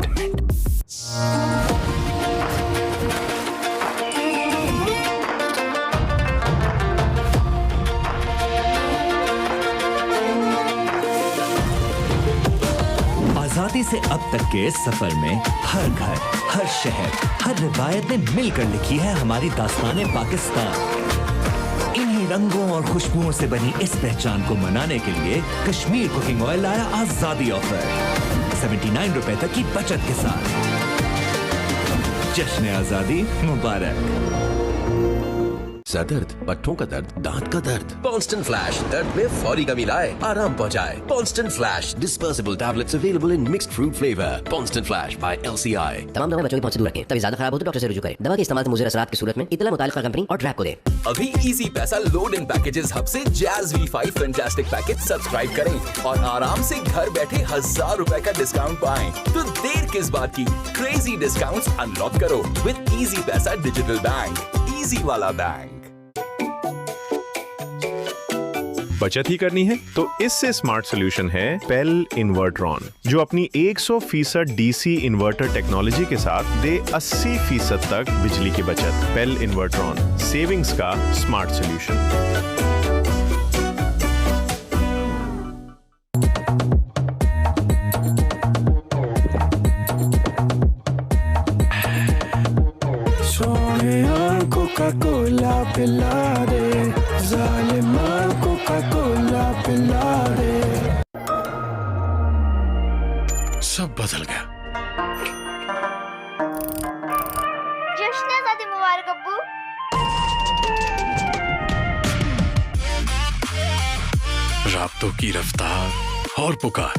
आजादी से अब तक के इस सफर में हर घर, हर शहर, हर रिवायत ने मिलकर लिखी है हमारी दास्तान-ए-पाकिस्तान। रंगों और खुशबुओं से बनी इस पहचान को मनाने के लिए कश्मीर कुकिंग ऑयल लाया आजादी ऑफर 79 रुपए तक की बचत के साथ। जश्न आजादी मुबारक। सर दर्द, पट्टों का दर्द, दांत का दर्द, पॉन्स्टन फ्लैश दर्द में फौरी कमी लाए, आराम पहुंचाए। Ponstan flash dispersible tablets available in mixed fruit flavour. Ponstan flash by LCI। तमाम दवाएं बच्चों की पहुंच से दूर रखें, तभी ज्यादा खराब हो तो डॉक्टर से रुजू करें। दवा के इस्तेमाल से मुज़र असरात की सूरत में इत्तला मुताल्लिक़ा कंपनी और ट्रैक को दें। अभी इजी पैसा लोड इन पैकेजेस हब से Jazz V5 fantastic package subscribe करें और आराम से घर बैठे 1000 रुपए का डिस्काउंट पाएं। तो देर किस बात की, क्रेजी डिस्काउंट्स अनलॉक करो विद इजी पैसा डिजिटल बैंक। इजी वाला बैंक। बचत ही करनी है तो इससे स्मार्ट सोल्यूशन है पेल इन्वर्ट्रॉन, जो अपनी 100% DC इन्वर्टर टेक्नोलॉजी के साथ दे 80% तक बिजली की बचत। पेल इन्वर्ट्रॉन, सेविंग्स का स्मार्ट सोल्यूशन। कोका-कोला पिला दे, जालिमा कोका-कोला पिला दे। सब बदल गया। जश्न आज़ादी मुबारक अब्बू। राब्तों की रफ्तार और पुकार,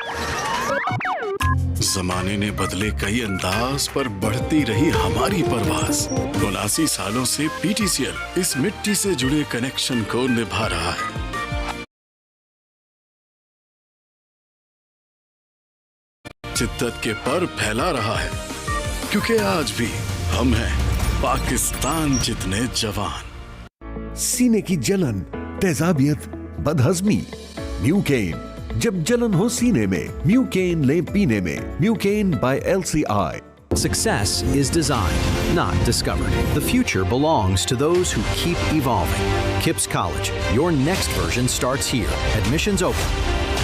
जमाने ने बदले कई अंदाज पर बढ़ती रही हमारी परवाज। 79 सालों से PTCL इस मिट्टी से जुड़े कनेक्शन को निभा रहा है। शिद्दत के पर फैला रहा है, क्योंकि आज भी हम हैं पाकिस्तान जितने जवान। सीने की जलन, तेजाबियत, बदहजमी, म्यूकेन। जब जलन हो सीने में, म्यूकेन ले पीने में। म्यूकेन by LCI। Success is designed, not discovered. The future belongs to those who keep evolving. Kipps College, your next version starts here. Admissions open.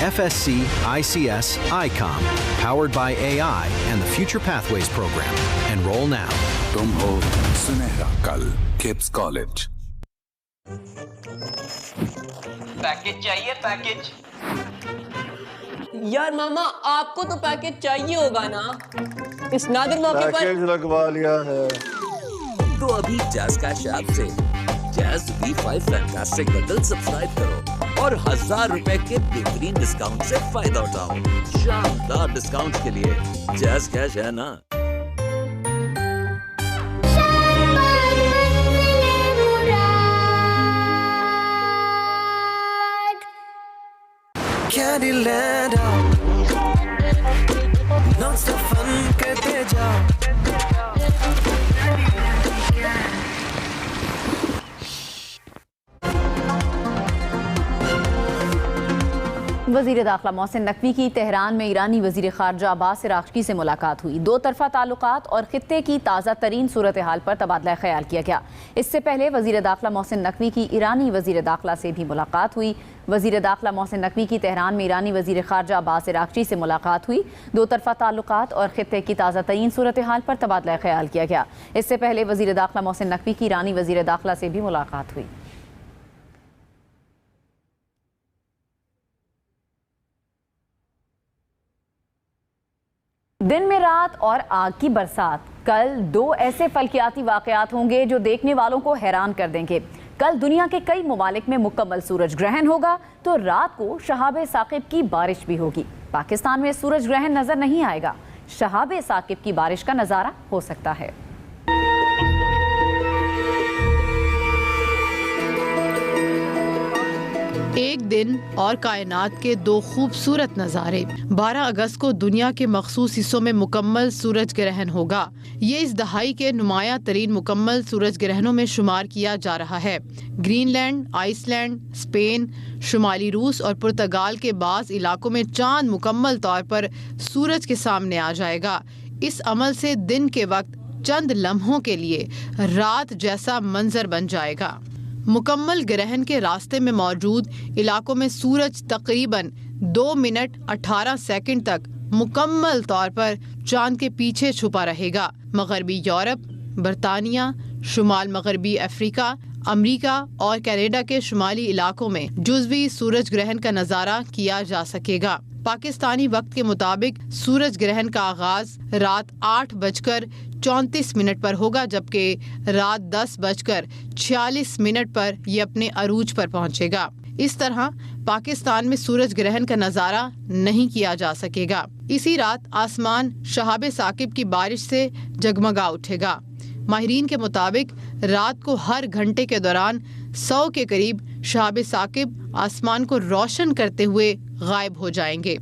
FSC, ICS, ICOM, powered by AI and the Future Pathways program. Enroll now. तुम हो सुनहरा कल, Kipps College। Package चाहिए package. यार मामा आपको तो package चाहिए होगा ना, इस नादिर मौके पर पैकेज लगवा लिया है। तो अभी जैज़ कैश ऐप से Jazz V5 fantastic bundle subscribe करो और 1000 रुपए के बेहतरीन डिस्काउंट से फायदा उठाओ। शानदार डिस्काउंट के लिए जैज़ कैश है ना। Candyland non-stop fun करते जाओ। वज़ीर दाखिला मोहसिन नकवी की तेहरान में ईरानी वज़ीर ख़ारजा अब्बास अराग़ची से मुलाकात हुई। दो तरफ़ा ताल्लुकात और ख़ित्ते की ताज़ा तरीन सूरत हाल पर तबादला ख्याल किया गया। इससे पहले वज़ीर दाखिला मोहसिन नकवी की ईरानी वज़ीर दाखिला से भी मुलाकात हुई। वज़ीर दाखिला मोहसिन नकवी की तेहरान में ईरानी वज़ीर ख़ारजा अब्बास अराग़ची से मुलाकात हुई। दो तरफ़ा ताल्लुकात और ख़ित्ते की ताज़ा तरीन सूरत हाल पर तबादला ख्याल किया गया। इससे पहले वज़ीर दाखिला मोहसिन नकवी की ईरानी वज़ीर दाखिला से भी मुलाकात हुई। दिन में रात और आग की बरसात। कल दो ऐसे फल्कियाती वाक़यात होंगे जो देखने वालों को हैरान कर देंगे। कल दुनिया के कई ममालिक में मुकम्मल सूरज ग्रहण होगा तो रात को शहाब साकिब की बारिश भी होगी। पाकिस्तान में सूरज ग्रहण नजर नहीं आएगा, शहाब साकिब की बारिश का नज़ारा हो सकता है। एक दिन और कायनात के दो खूबसूरत नज़ारे। 12 अगस्त को दुनिया के मखसूस हिस्सों में मुकम्मल सूरज ग्रहण होगा। ये इस दहाई के नुमाया तरीन मुकम्मल सूरज ग्रहणों में शुमार किया जा रहा है। ग्रीनलैंड, आइसलैंड, स्पेन, शुमाली रूस और पुर्तगाल के बाज़ इलाकों में चांद मुकम्मल तौर पर सूरज के सामने आ जाएगा। इस अमल से दिन के वक्त चंद लम्हों के लिए रात जैसा मंजर बन जाएगा। मुकम्मल ग्रहण के रास्ते में मौजूद इलाकों में सूरज तकरीबन 2 मिनट 18 सेकंड तक मुकम्मल तौर पर चांद के पीछे छुपा रहेगा। मगरबी यूरोप, बरतानिया, शुमाल मगरबी अफ्रीका, अमेरिका और कनाडा के शुमाली इलाकों में जुज़वी सूरज ग्रहण का नजारा किया जा सकेगा। पाकिस्तानी वक्त के मुताबिक सूरज ग्रहण का आगाज रात 8:34 पर होगा, जबकि रात 10:46 पर ये अपने अरूज पर पहुंचेगा। इस तरह पाकिस्तान में सूरज ग्रहण का नजारा नहीं किया जा सकेगा। इसी रात आसमान शहाब साकिब की बारिश से जगमगा उठेगा। माहिरीन के मुताबिक रात को हर घंटे के दौरान 100 के करीब शहाब साकिब आसमान को रोशन करते हुए गायब हो जाएंगे।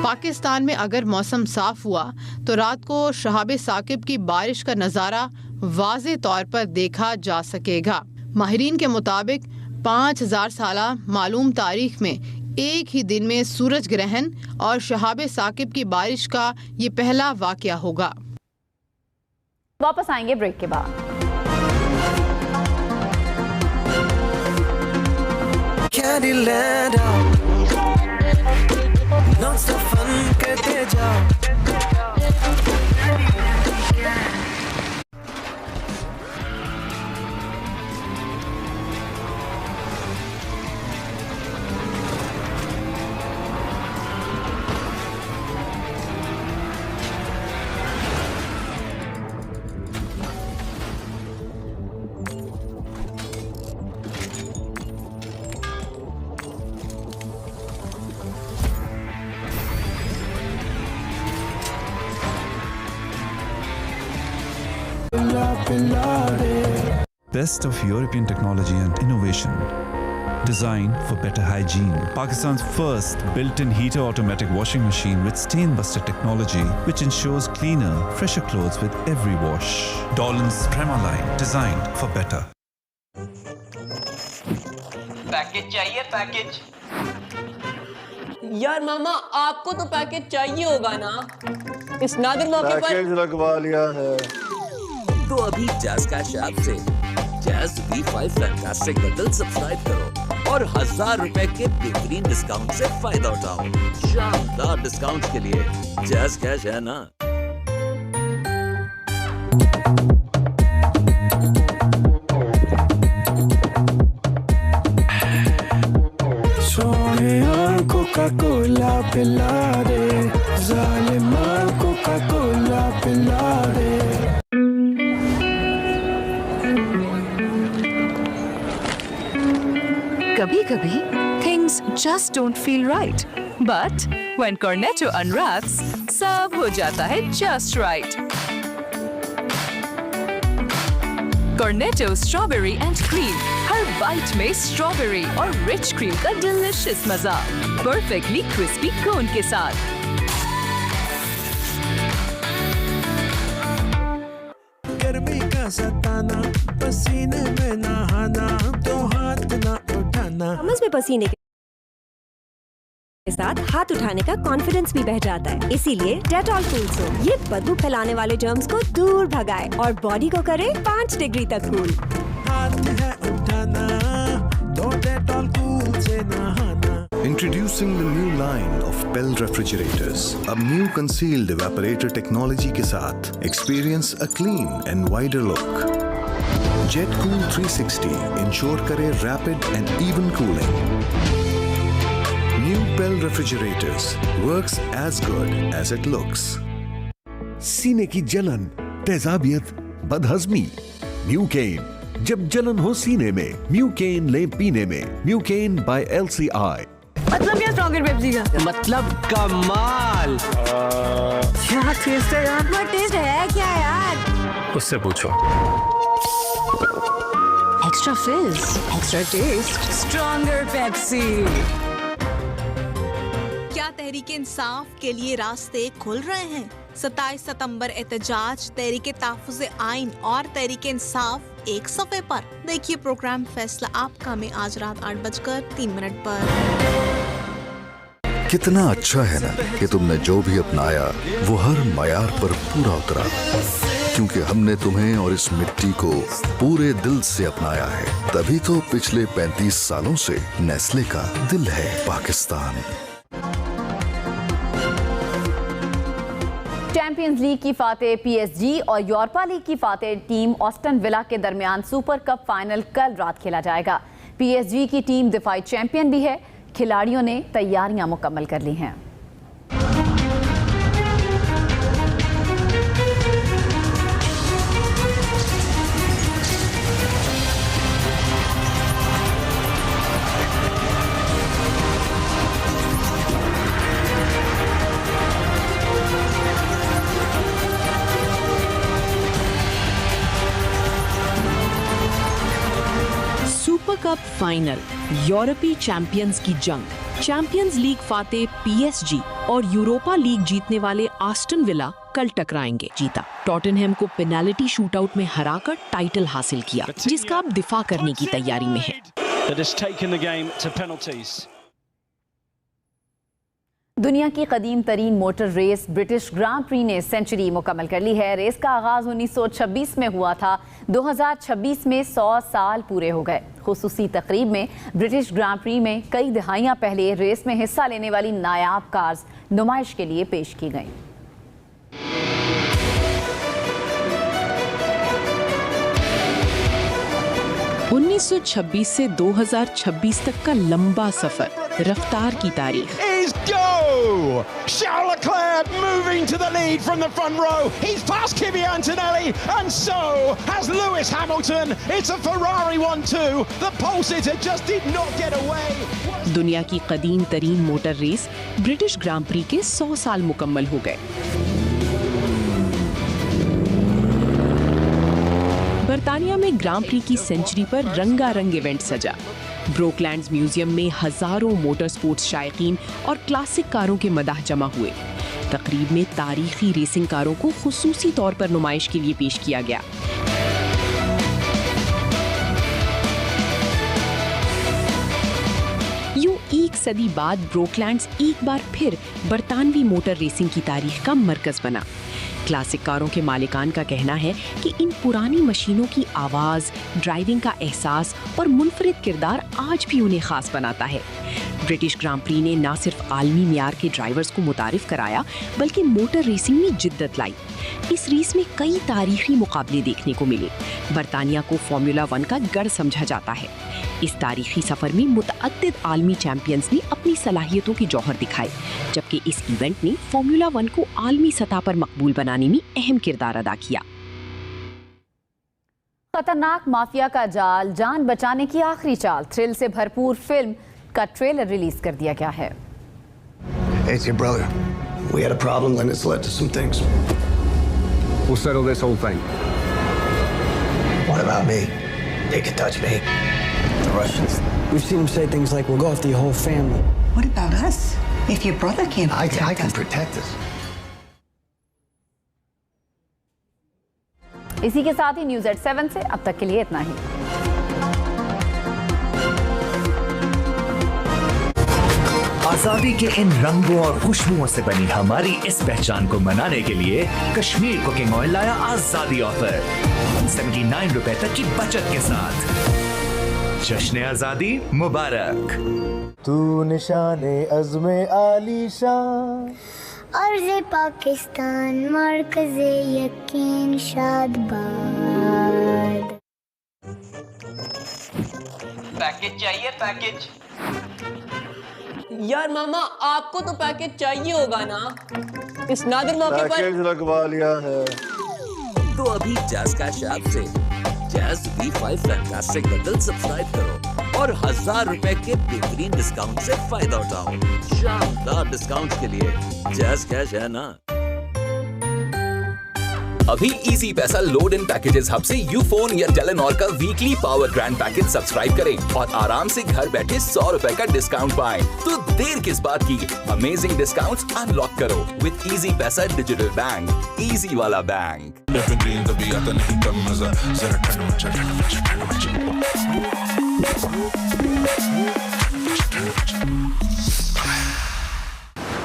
पाकिस्तान में अगर मौसम साफ हुआ तो रात को शहाब साकिब की बारिश का नज़ारा वाज़े तौर पर देखा जा सकेगा। माहिरीन के मुताबिक 5000 साला मालूम तारीख में एक ही दिन में सूरज ग्रहण और शहाब साकिब की बारिश का ये पहला वाकया होगा। वापस आएंगे ब्रेक के बाद। करते जाओ Best of European technology and innovation. Designed for better hygiene. Pakistan's first built-in heater automatic washing machine with stain-buster technology, which ensures cleaner, fresher clothes with every wash. Dolan's Prema line, designed for better. Package चाहिए package. यार मामा आपको तो package चाहिए होगा ना, इस नादिर मौके पर। पैकेज लगवा लिया है तो अभी जैज़ कैश ऐप से Jazz V5 fantastic bundle subscribe करो और 1000 रुपए के बेहतरीन डिस्काउंट से फायदा उठाओ। शानदार डिस्काउंट के लिए जैज़ कैश है ना। कोका-कोला पिला दे, जालिमा कोका-कोला पिला दे। Kabhi-kabhi, things just don't feel right. But when Cornetto unwraps, सब हो जाता है just right. Cornetto strawberry and cream, हर बाइट में स्ट्रॉबेरी और रिच क्रीम का डिलिशियस मजा, परफेक्टली क्रिस्पी कोन के साथ। गर्मी का सताना, पसीने में नहाना, तो हाथ ना उठाना। हमस में पसीने के साथ हाथ उठाने का कॉन्फिडेंस भी बह जाता है, इसीलिए डेटॉल कूल सोप ये बदबू फैलाने वाले जर्म्स को दूर भगाए और बॉडी को करे 5 डिग्री तक कूल। हाथ है उठाना, तो डेटॉल कूल से नहाना। Introducing the new line of Pell refrigerators, a new concealed evaporator technology के साथ experience a clean and wider look. JetCool 360 ensure करे rapid and even cooling. New Pell refrigerators works as good as it looks. सीने की जलन, तेजाबियत, बदहजमी, Mucaine. जब जलन हो सीने में, म्यूकेन ले पीने में। म्यूकेन बाय LCI। मतलब क्या स्ट्रॉन्गर पेप्सी का? मतलब कमाल। क्या टेस्ट है यार? वो टेस्ट है क्या यार? उससे पूछो। Extra fizz, extra taste, stronger Pepsi. क्या तहरीक इंसाफ के लिए रास्ते खुल रहे हैं? 27 सितंबर एहतजाज, तहरीक तहफ़्फ़ुज़ आइन और तहरीक इंसाफ एक सफ़े पर। देखिए प्रोग्राम फैसला आपका में आज रात 8:03 पर। कितना अच्छा है ना कि तुमने जो भी अपनाया वो हर मयार पर पूरा उतरा, क्योंकि हमने तुम्हें और इस मिट्टी को पूरे दिल से अपनाया है। तभी तो पिछले 35 सालों से नेस्ले का दिल है पाकिस्तान। चैंपियंस लीग की फातेह पीएसजी और यूरोपा लीग की फातेह टीम ऑस्टन विला के दरमियान सुपर कप फाइनल कल रात खेला जाएगा। पीएसजी की टीम दिफाई चैंपियन भी है। खिलाड़ियों ने तैयारियां मुकम्मल कर ली हैं। सुपर कप फाइनल, यूरोपीय चैंपियंस की जंग, चैंपियंस लीग फातेह पीएसजी और यूरोपा लीग जीतने वाले आस्टन विला कल टकराएंगे। जीता टॉटनहैम को पेनाल्टी शूटआउट में हराकर टाइटल हासिल किया, जिसका अब दिफा करने की तैयारी में है। दुनिया की कदीम तरीन मोटर रेस ब्रिटिश ग्रां प्री ने सेंचुरी मुकम्मल कर ली है। रेस का आगाज 1926 में हुआ था। 2026 में 100 साल पूरे हो गए। खुसूसी तकरीब में ब्रिटिश ग्रां प्री में कई दहाइयां पहले रेस में हिस्सा लेने वाली नायाब कार्स नुमाइश के लिए पेश की गईं। (1926 से 2026 तक का लंबा सफर, रफ्तार की तारीख। Charles Leclerc moving to the lead from the front row. He's passed Kimi Antonelli, and so has Lewis Hamilton. It's a Ferrari 1-2. The pole sitter just did not get away. दुनिया की कदीम तरीन मोटर रेस ब्रिटिश ग्रां pre के 100 साल मुकम्मल हो गए। बर्तानिया में ग्रां प्री की सेंचुरी पर रंगारंग इवेंट सजा। ब्रोकलैंड्स म्यूजियम में हजारों मोटर स्पोर्ट्स शायकीन और क्लासिक कारों के मदाह जमा हुए। तकरीब में तारीखी रेसिंग कारों को खुसूसी तौर पर नुमाइश के लिए पेश किया गया। यूं एक सदी बाद ब्रोकलैंड्स एक बार फिर बरतानवी मोटर रेसिंग की तारीख का मरकज बना। क्लासिक कारों के मालिकान का कहना है कि इन पुरानी मशीनों की आवाज़, ड्राइविंग का एहसास और मुनफरिद किरदार आज भी उन्हें खास बनाता है। ब्रिटिश ग्रां प्री ने न सिर्फ आलमी मियार के ड्राइवर्स को मुतारिफ कराया, बल्कि मोटर रेसिंग में जिद्दत लाई। इस रेस में कई तारीखी मुकाबले देखने को मिले। बरतानिया को फार्मूला 1 का गढ़ समझा जाता है। इस तारीखी सफर में मुतअद्दिद आलमी चैंपियंस ने अपनी सलाहियतों के जौहर दिखाए, जबकि इस इवेंट ने फार्मूला 1 को आलमी सतह पर मकबूल बनाने में अहम किरदार अदा किया। खतरनाक माफिया का जाल, जान बचाने की आखिरी चाल, थ्रिल से भरपूर फिल्म का ट्रेलर रिलीज कर दिया गया है। It's your brother. We had a problem and it's led to some things. We'll settle this whole thing. What about me? They can touch me. The Russians. We've seen them say things like, we'll go after your whole family. What about us? If your brother can't protect I can protect us. इसी के साथ ही news eight 7 से अब तक के लिए इतना ही। आजादी के इन रंगों और खुशबुओं से बनी हमारी इस पहचान को मनाने के लिए कश्मीर कुकिंग ऑयल लाया आजादी ऑफर 79 रुपए तक की बचत के साथ। जश्न आजादी मुबारक। तू निशाने अज़्मे आलीशान, अर्ज़े पाकिस्तान, मरकज़े यकीन शादबाद। पैकेज चाहिए पैकेज। यार मामा आपको तो पैकेज चाहिए होगा ना, इस नादिर मौके पर पैकेज लगवा लिया है। तो अभी जैज़ कैश ऐप से Jazz V5 fantastic bundle subscribe करो और 1000 रुपए के बेहतरीन डिस्काउंट से फायदा उठाओ। शानदार डिस्काउंट के लिए जैज़ कैश है ना। अभी इजी पैसा लोड इन पैकेजेस हब से यूफोन या टेलीनॉर का weekly power grand package subscribe करें और आराम से घर बैठे 100 रुपए का डिस्काउंट पाएं। तो देर किस बात की, अमेजिंग डिस्काउंट्स अनलॉक करो विद इजी पैसा डिजिटल बैंक, इजी वाला बैंक। तभी आता नहीं कम मजा, जरा ठंड मचा ठंड मचा ठंड मचा।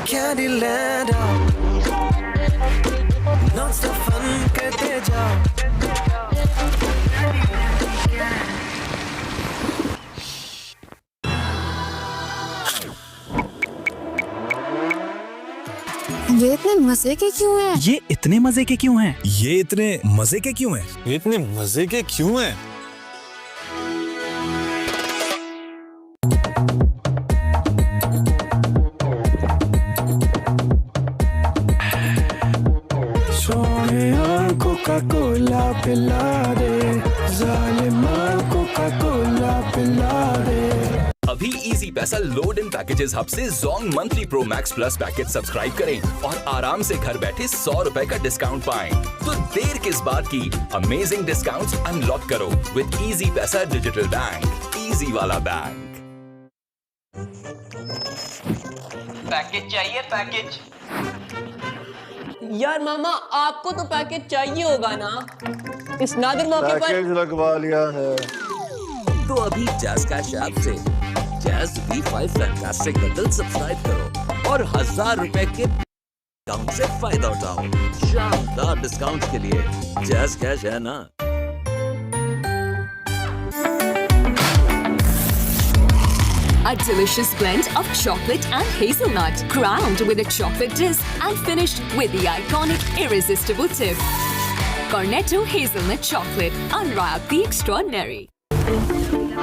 Candyland, non-stop fun करते जाओ। ये इतने मजे के क्यों हैं? ये इतने मजे के क्यों हैं? ये इतने मजे के क्यों हैं? ये इतने मजे के क्यों हैं? कोका-कोला पिला दे, जालिमा कोका-कोला पिला दे। अभी इजी पैसा लोड इन पैकेजेस हब से Jong monthly pro max plus package subscribe करें और आराम से घर बैठे 100 रुपए का डिस्काउंट पाएं। तो देर किस बात की, अमेजिंग डिस्काउंट्स अनलॉक करो विद इजी पैसा डिजिटल बैंक, इजी वाला बैंक। पैकेज चाहिए पैकेज। यार मामा आपको तो पैकेज चाहिए होगा ना, इस नादिर मौके पर। पैकेज लगवा लिया है। तो अभी जैज़ कैश ऐप से Jazz V5 fantastic bundle subscribe करो और 1000 रुपए के डिस्काउंट से फायदा उठाओ। शानदार डिस्काउंट के लिए जैज़ कैश है ना। A delicious blend of chocolate and hazelnut, crowned with a chocolate disc and finished with the iconic irresistible tip. Cornetto hazelnut chocolate, unwrap the extraordinary.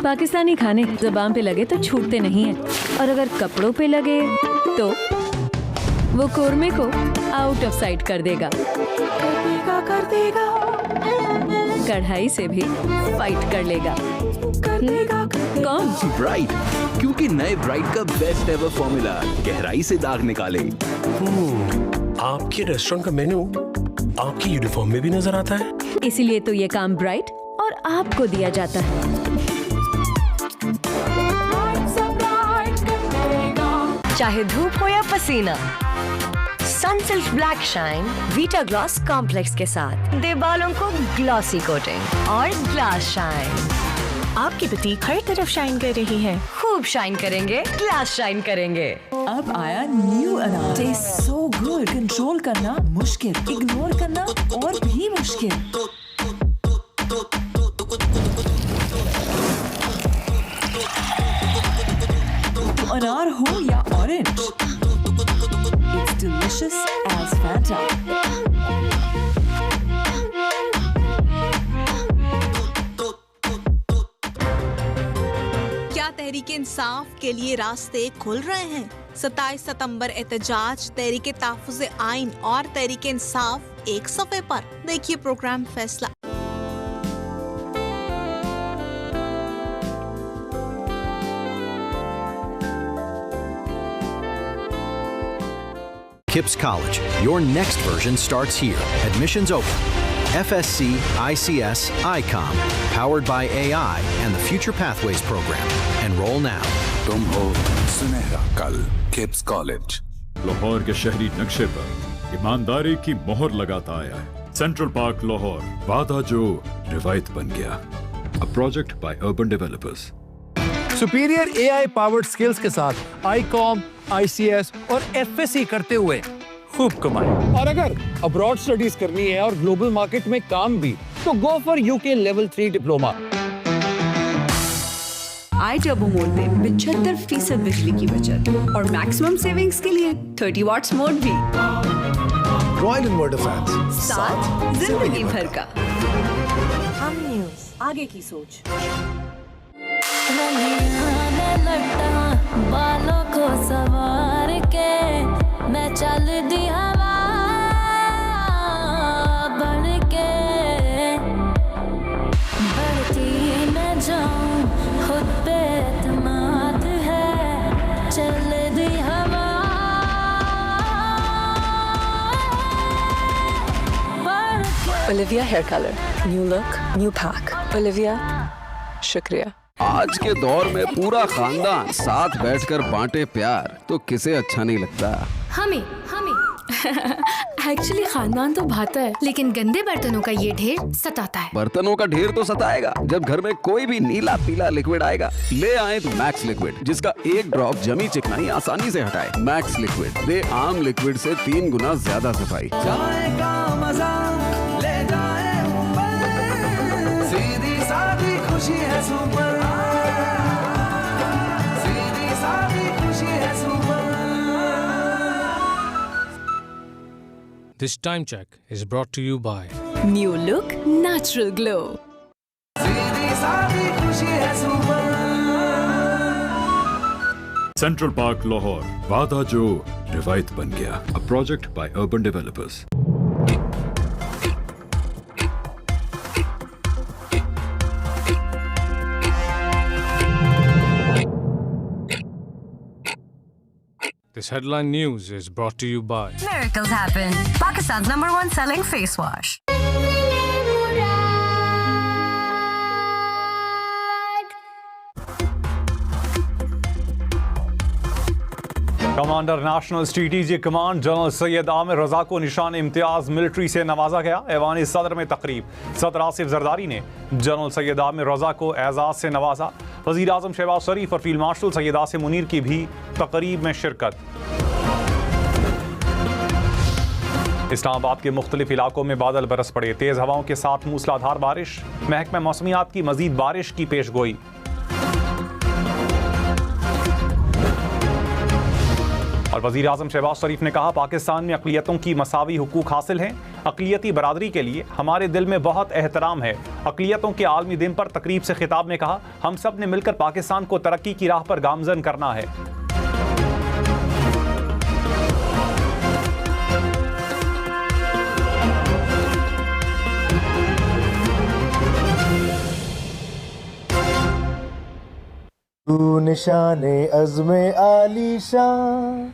Pakistani खाने ज़बान पे लगे तो छूटते नहीं हैं, और अगर कपड़ों पे लगे तो वो कोरमे को आउट ऑफ साइट कर देगा। कढ़ाई से भी फाइट कर लेगा। कौन? ब्राइट, क्योंकि नए ब्राइट का बेस्ट एवर फॉर्मूला गहराई से दाग निकाले। आपके रेस्टोरेंट का मेन्यू आपकी यूनिफॉर्म में भी नजर आता है, इसीलिए तो ये काम ब्राइट और आपको दिया जाता है। चाहे धूप हो या पसीना, Sunsilk black shine Vita gloss complex के साथ दे बालों को ग्लॉसी कोटिंग और ग्लास शाइन। आपकी बुटीक हर तरफ शाइन कर रही है, खूब शाइन करेंगे, ग्लास शाइन करेंगे। अब आया न्यू अनार, टेस्ट सो गुड, कंट्रोल करना मुश्किल, इग्नोर करना और भी मुश्किल। अनार हो या orange, it's delicious as Fanta. क्या तहरीके इंसाफ के लिए रास्ते खुल रहे हैं? 27 सितंबर एहतजाज, तहरीके तहफ़्फ़ुज़ आइन और तहरीके इंसाफ एक सफ़े पर। देखिए प्रोग्राम फैसला। KIPS College. Your next version starts here. Admissions open. FSC, ICS, ICOM. Powered by AI and the Future Pathways program. Enroll now. तुम हो सुनहरा कल। KIPS College. लाहौर के शहरी नक्शे पर ईमानदारी की मोहर लगाता आया है। सेंट्रल पार्क लाहौर, वादा जो रिवायत बन गया। A project by urban developers. Superior AI powered skills के साथ ICOM, ICS और FSC करते हुए खूब कमाए। और अगर अब्रॉड स्टडीज करनी है और ग्लोबल मार्केट में काम भी, तो go for UK level 3 diploma. iTurbo mode पे 75% बिजली की बचत और मैक्सिमम सेविंग्स के लिए 30 वॉट्स मोड भी। रॉयल इन्वर्टर फैंस, साथ जिंदगी भर का। हम न्यूज़, आगे की सोच। बालों को सवार के मैं चल दी हवा बन के, बढ़ती मैं जाऊं खुद पे एतमाद है, चल दी हवा बढ़ के। Olivia hair color, new look, new pack. Olivia, शुक्रिया। आज के दौर में पूरा खानदान साथ बैठकर बांटे प्यार तो किसे अच्छा नहीं लगता। हमें एक्चुअली खानदान तो भाता है, लेकिन गंदे बर्तनों का ये ढेर सताता है। बर्तनों का ढेर तो सताएगा जब घर में कोई भी नीला पीला लिक्विड आएगा। ले आए तो मैक्स लिक्विड, जिसका एक ड्रॉप जमी चिकनाई आसानी से हटाए। मैक्स लिक्विड दे आम लिक्विड से 3 गुना ज्यादा सफाई। सीधी सादी खुशी है सुपर, सीधी सादी खुशी है super. This time check is brought to you by New look, natural glow. Central park Lahore, वादा जो रिवायत बन गया। A project by urban developers. This headline news is brought to you by Miracles happen. Pakistan's #1 selling face wash. Commander national strategic command general Syed Amir Raza को Nishan Imtiaz military से नवाजा गया। ऐवान सदर में तकरीब, सदर आसिफ जरदारी ने जनरल सैयद आमिर रजा को एजाज से नवाजा। वजीर आजम शहबाज शरीफ और फील्ड मार्शल सैयद आसिम मुनीर की भी तकरीब में शिरकत। इस्लामाबाद के मुख्तलिफ इलाकों में बादल बरस पड़े, तेज हवाओं के साथ मूसलाधार बारिश। महकमा मौसमियात की मजीद बारिश की पेशगोई। और वजीर आजम शहबाज शरीफ ने कहा, पाकिस्तान में अक़लियतों की मसावी हुकूक हासिल हैं। अक़लियती बरादरी के लिए हमारे दिल में बहुत एहतराम है। अक़लियतों के आलमी दिन पर तकरीब से खिताब में कहा, हम सब ने मिलकर पाकिस्तान को तरक्की की राह पर गामजन करना है। तू निशाने अज़्मे आलीशान।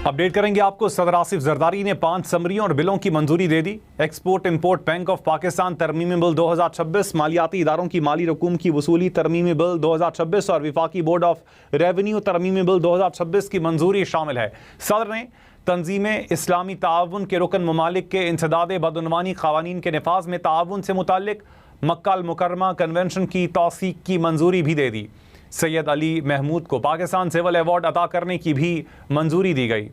अपडेट करेंगे आपको। सदर आसिफ जरदारी ने 5 समरियों और बिलों की मंजूरी दे दी। Export import bank of Pakistan तरमीमी बिल 2026, मालियाती इदारों की माली रकूम की वसूली तरमीमी बिल 2026 और विफाकी बोर्ड ऑफ रेवेन्यू तरमीमी बिल 2026 की मंजूरी शामिल है। सदर ने तंजीम इस्लामी ताउन के रुकन ममालिक के इंसदाद बदउनवानी क़वानीन के नफाज में ताउन से मुताल्लिक मक्का अल मुकर्रमा कन्वेंशन की तौसीक की मंजूरी भी दे दी। सैयद अली महमूद को पाकिस्तान सिविल अवार्ड अता करने की भी मंजूरी दी गई।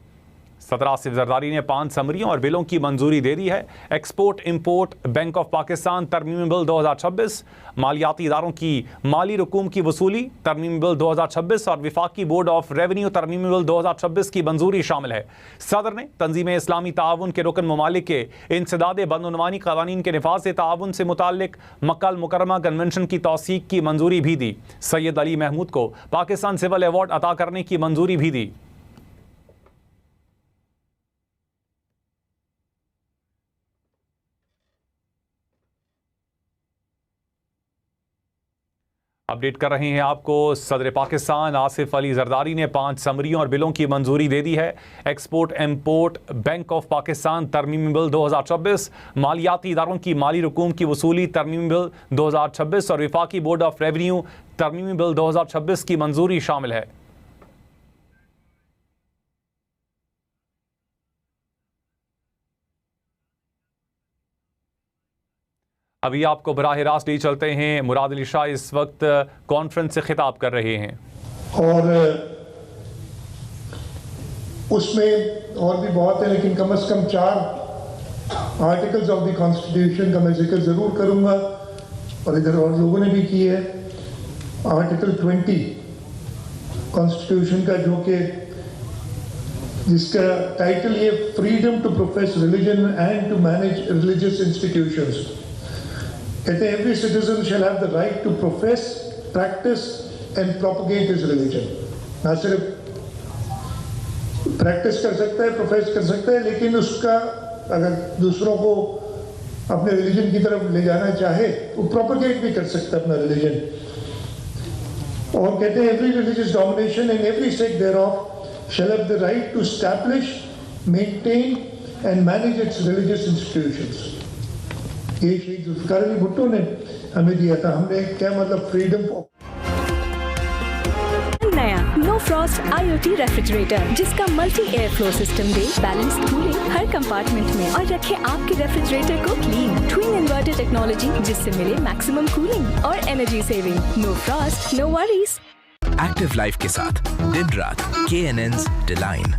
सदर आसिफ जरदारी ने 5 समरियों और बिलों की मंजूरी दे दी है। Export import bank of Pakistan तरमीमी बिल 2026, मालियाती इदारों की माली रकूम की वसूली तरमीमी बिल 2026 और विफाकी बोर्ड ऑफ रेवेन्यू तरमीमी बिल 2026 की मंजूरी शामिल है। सदर ने तंजीम इस्लामी ताउन के रुकन ममालिक के इंसदाद बदउनवानी क़वानीन के नफाज से ताउन से मुताल्लिक मक्का अल मुकर्रमा कन्वेंशन की तौसीक की मंजूरी भी दी। सैयद अली महमूद को पाकिस्तान सिविल अवार्ड अता करने की मंजूरी भी दी। अपडेट कर रहे हैं आपको। सदर पाकिस्तान आसिफ अली जरदारी ने 5 समरियों और बिलों की मंजूरी दे दी है। Export import bank of Pakistan तरमीमी बिल 2026, मालियाती इदारों की माली रकूम की वसूली तरमीमी बिल 2026 और विफाकी बोर्ड ऑफ रेवेन्यू तरमीमी बिल 2026 की मंजूरी शामिल है। अभी आपको बराह रास्त ले चलते हैं। मुराद अली शाह इस वक्त कॉन्फ्रेंस से खिताब कर रहे हैं और उसमें और भी बहुत है, लेकिन कम से कम 4 आर्टिकल्स ऑफ द कॉन्स्टिट्यूशन का मैं जिक्र ज़रूर करूंगा और इधर और लोगों ने भी की है। आर्टिकल 20 कॉन्स्टिट्यूशन का, जो कि जिसका टाइटल ये freedom to profess religion and to manage religious institutions. कहते हैं every citizen shall have the right to profess, practice and propagate his religion. ना सिर्फ प्रैक्टिस कर सकता है, प्रोफेस कर सकता है, लेकिन उसका अगर दूसरों को अपने रिलीजन की तरफ ले जाना चाहे वो प्रोपगेट भी कर सकता है अपना रिलीजन। और कहते हैं every religious domination and every sect thereof shall have the right to establish, maintain and manage its religious institutions. ये शहीद जुल्फ़िकार अली भुट्टो ने हमें दिया था। हमने क्या मतलब फ्रीडम नया नो फ्रॉस्ट IoT रेफ्रिजरेटर, जिसका मल्टी एयर फ्लो सिस्टम दे बैलेंस कूलिंग हर कंपार्टमेंट में और रखे आपके रेफ्रिजरेटर को क्लीन। ट्विन इन्वर्टर टेक्नोलॉजी, जिससे मिले मैक्सिमम कूलिंग और energy saving. No frost no worries. Active life के साथ दिन रात KNN's डिलाइन।